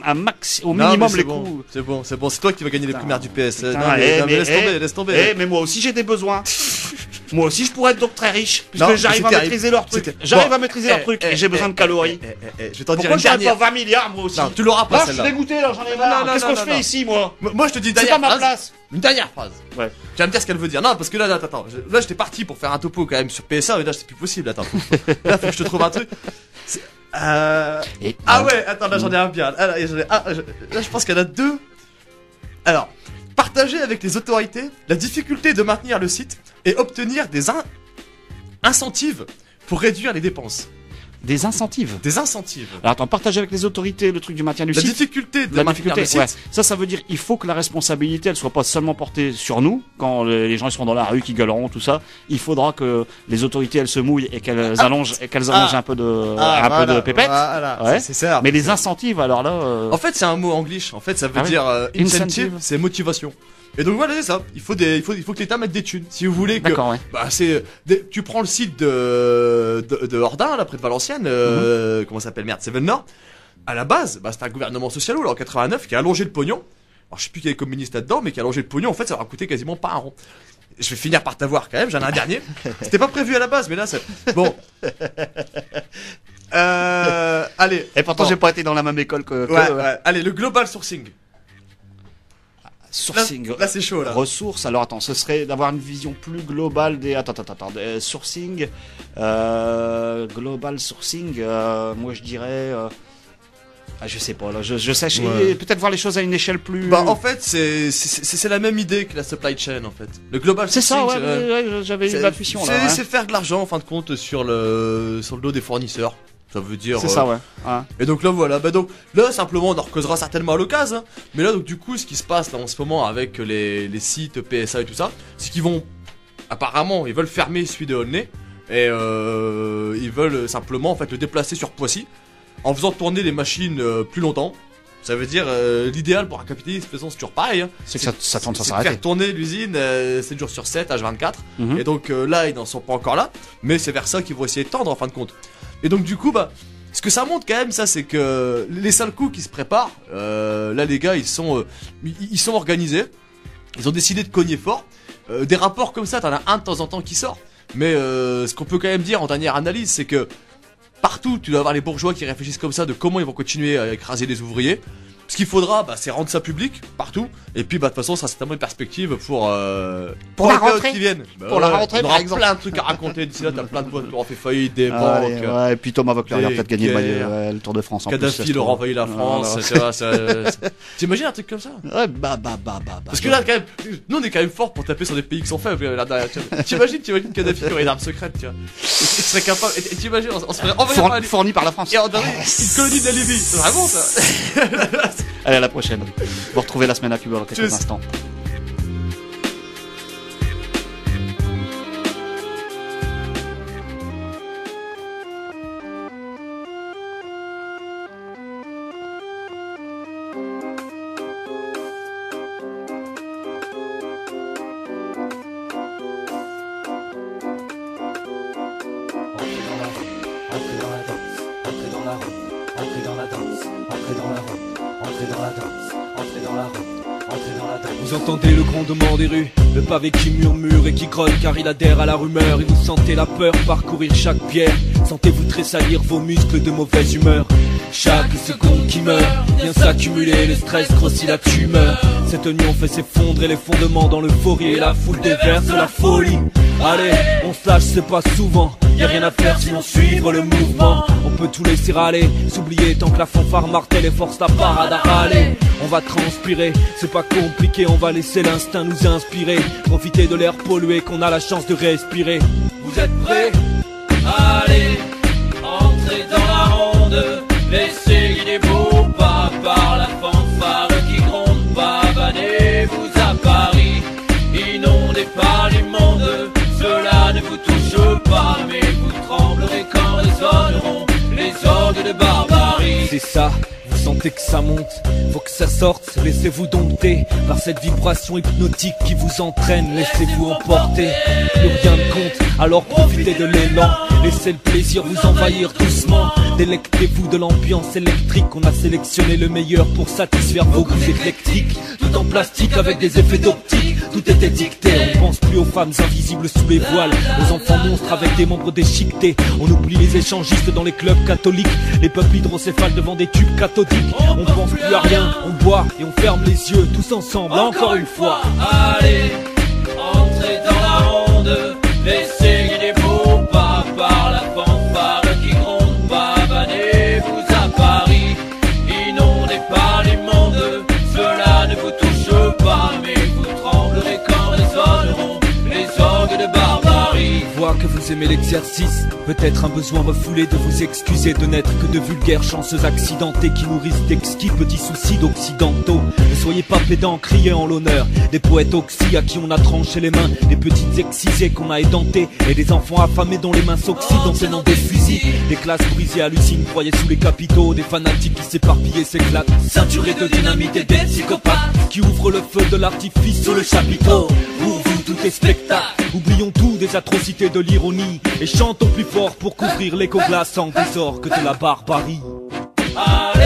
au minimum les coûts. C'est bon, c'est toi qui vas gagner les primaires du PS. Laisse tomber. Mais moi aussi j'ai des besoins. Moi aussi je pourrais être donc très riche puisque j'arrive à maîtriser leur truc. J'arrive à maîtriser leur truc et j'ai besoin de calories. Je vais t'en dire une dernière. Pourquoi j'aurais pas 20 milliards moi aussi? Non, tu l'auras pas celle-là. Je suis dégoûté là, j'en ai marre. Qu'est-ce que je fais ici moi? Moi je te dis c'est pas ma place. Une dernière phrase. Ouais. Tu vas me dire ce qu'elle veut dire. Non, parce que là, attends. Là, j'étais parti pour faire un topo quand même sur PSA, mais là, c'est plus possible. Attends. Là, faut que je te trouve un truc. Ah ouais, attends, là, j'en ai un bien. Là, je pense qu'il y en a deux. Alors, partager avec les autorités la difficulté de maintenir le site et obtenir des incentives pour réduire les dépenses. Des incentives. Alors attends, partager avec les autorités le truc du maintien du site. La difficulté de maintenir le site. Ouais. Ça veut dire il faut que la responsabilité elle soit pas seulement portée sur nous quand les gens ils seront dans la rue qui gueuleront tout ça. Il faudra que les autorités elles se mouillent et qu'elles allongent un peu de pépette. Voilà, ouais. C'est ça. Mais les incentives alors là. En fait c'est un mot anglish. En fait ça veut dire incentive, c'est motivation. Et donc voilà, c'est ça. Il faut que l'État mette des thunes. Si vous voulez que, tu prends le site de Hordain, là, près de Valenciennes, comment ça s'appelle, Seven Nord. À la base, c'était un gouvernement socialo, là, en 89, qui a allongé le pognon. Alors, je sais plus qu'il y avait communiste là-dedans, mais qui a allongé le pognon. En fait, ça leur a coûté quasiment pas un rond. Je vais finir par t'avoir quand même, j'en ai un dernier. C'était pas prévu à la base, mais là, bon. Allez. Et pourtant, j'ai pas été dans la même école que ouais. Allez, le global sourcing. Sourcing. Là c'est chaud là. Ressources. Alors attends, ce serait d'avoir une vision plus globale des. Attends. Sourcing. Global sourcing. Moi je dirais. Je sais pas là. Je sais. Peut-être voir les choses à une échelle plus. En fait c'est la même idée que la supply chain en fait. Le global sourcing. C'est ça. Ouais, j'avais eu l'intuition là. C'est faire de l'argent en fin de compte sur le dos des fournisseurs. Ça veut dire. C'est ça, ouais. Et donc là voilà, bah donc là simplement on en recausera certainement à l'occasion. Hein. Mais là donc du coup ce qui se passe là en ce moment avec les sites PSA et tout ça, c'est qu'ils vont apparemment ils veulent fermer celui de Aulnay et ils veulent simplement en fait le déplacer sur Poissy en faisant tourner les machines plus longtemps. Ça veut dire l'idéal pour un capitaliste, de toute façon c'est toujours pareil. Hein. C'est que ça tente à C'est s'arrêter. faire tourner l'usine 7 jours sur 7, H24. Et donc là ils n'en sont pas encore là, mais c'est vers ça qu'ils vont essayer de tendre en fin de compte. Et donc du coup bah ce que ça montre quand même ça c'est que les sales coups qui se préparent, là les gars ils sont organisés, ils ont décidé de cogner fort. Des rapports comme ça t'en as un de temps en temps qui sort, mais ce qu'on peut quand même dire en dernière analyse c'est que partout tu dois avoir les bourgeois qui réfléchissent comme ça de comment ils vont continuer à écraser les ouvriers. Ce qu'il faudra, bah, c'est rendre ça public partout. Et puis, bah, de toute façon, ça sera certainement une perspective pour la les périodes rentrée. qui viennent. Bah, Pour la rentrée, on par aura exemple. plein de trucs à raconter. D'ici là, t'as plein de boîtes qui auront fait faillite, des Allez, banques. ouais, et puis Thomas Voeckler, il a des peut-être gagné guerres. le Tour de France. En plus, ça Kadhafi se leur trouve. envahit la France. Voilà. T'imagines un truc comme ça? Ouais, bah. Parce que là, quand même, nous, on est quand même fort pour taper sur des pays qui sont faibles. Là, derrière, t'imagines Kadhafi qui aurait une arme secrète, tu vois. Il serait capable. Et t'imagines, on se ferait envahir par la Fourni par la France. et on donnerait une colonie de la Libye. C'est vraiment ça. Allez, à la prochaine. Vous retrouvez la semaine à Cuba dans quelques Tchuss. instants. Vous entendez le grondement des rues, le pavé qui murmure et qui grogne car il adhère à la rumeur. Et vous sentez la peur parcourir chaque pierre. Sentez-vous tressaillir vos muscles de mauvaise humeur. Chaque seconde qui meurt vient s'accumuler, le stress grossit la tumeur. Cette union fait s'effondrer les fondements dans l'euphorie et la foule déverse la folie. Allez, on se lâche, c'est pas souvent. Y'a rien à faire sinon suivre le mouvement. On peut tout laisser râler, s'oublier tant que la fanfare martèle et force la parade à râler. On va transpirer, c'est pas compliqué, on va laisser l'instinct nous inspirer. Profiter de l'air pollué qu'on a la chance de respirer. Vous êtes prêts? Allez, entrez dans la ronde. Laissez guider vos pas par la fanfare qui gronde. Pavadez-vous à Paris, inondez pas les mondes. Cela ne vous touche pas, mais vous tremblerez quand résonneront les orgues de barbarie. C'est ça, vous sentez que ça monte, faut que ça sorte. Laissez-vous dompter par cette vibration hypnotique qui vous entraîne. Laissez-vous emporter, plus rien ne compte, alors profitez de l'élan. Laissez le plaisir vous envahir doucement. Délectez-vous de l'ambiance électrique. On a sélectionné le meilleur pour satisfaire vos goûts éclectiques. Tout en plastique avec des effets d'optique. Tout est édicté, on pense plus aux femmes invisibles sous les voiles, aux enfants monstres avec des membres déchiquetés. On oublie les échangistes dans les clubs catholiques, les peuples hydrocéphales devant des tubes cathodiques. On pense plus à rien, on boit et on ferme les yeux tous ensemble, encore une fois. Allez, entrez dans la ronde, laissez guider vos pas par la fanfare qui gronde. Pavadez-vous à Paris, inondez pas les mondes. Cela ne vous touche pas, mais vous tremblerez quand résonneront les orgues de barbarie. Vois que vous aimez l'exercice, peut-être un besoin refoulé de vous excuser de n'être que de vulgaires chanceux accidentés qui nourrissent d'exquis petits soucis d'occidentaux. Ne soyez pas pédants, criez en l'honneur des poètes oxy à qui on a tranché les mains, des petites excisées qu'on a édentées et des enfants affamés dont les mains s'oxydent en tenant des fusils. Des classes brisées hallucinent, broyées sous les capitaux, des fanatiques qui s'éparpillent et s'éclatent, ceinturés de dynamite et des psychopathes qui ouvrent le feu de l'artifice sous le chapiteau. Pour vous tout est spectacle, oublions tout des atrocités de l'ironie et chantons plus fort pour couvrir l'écho glaçant des orques de la barbarie. Allez.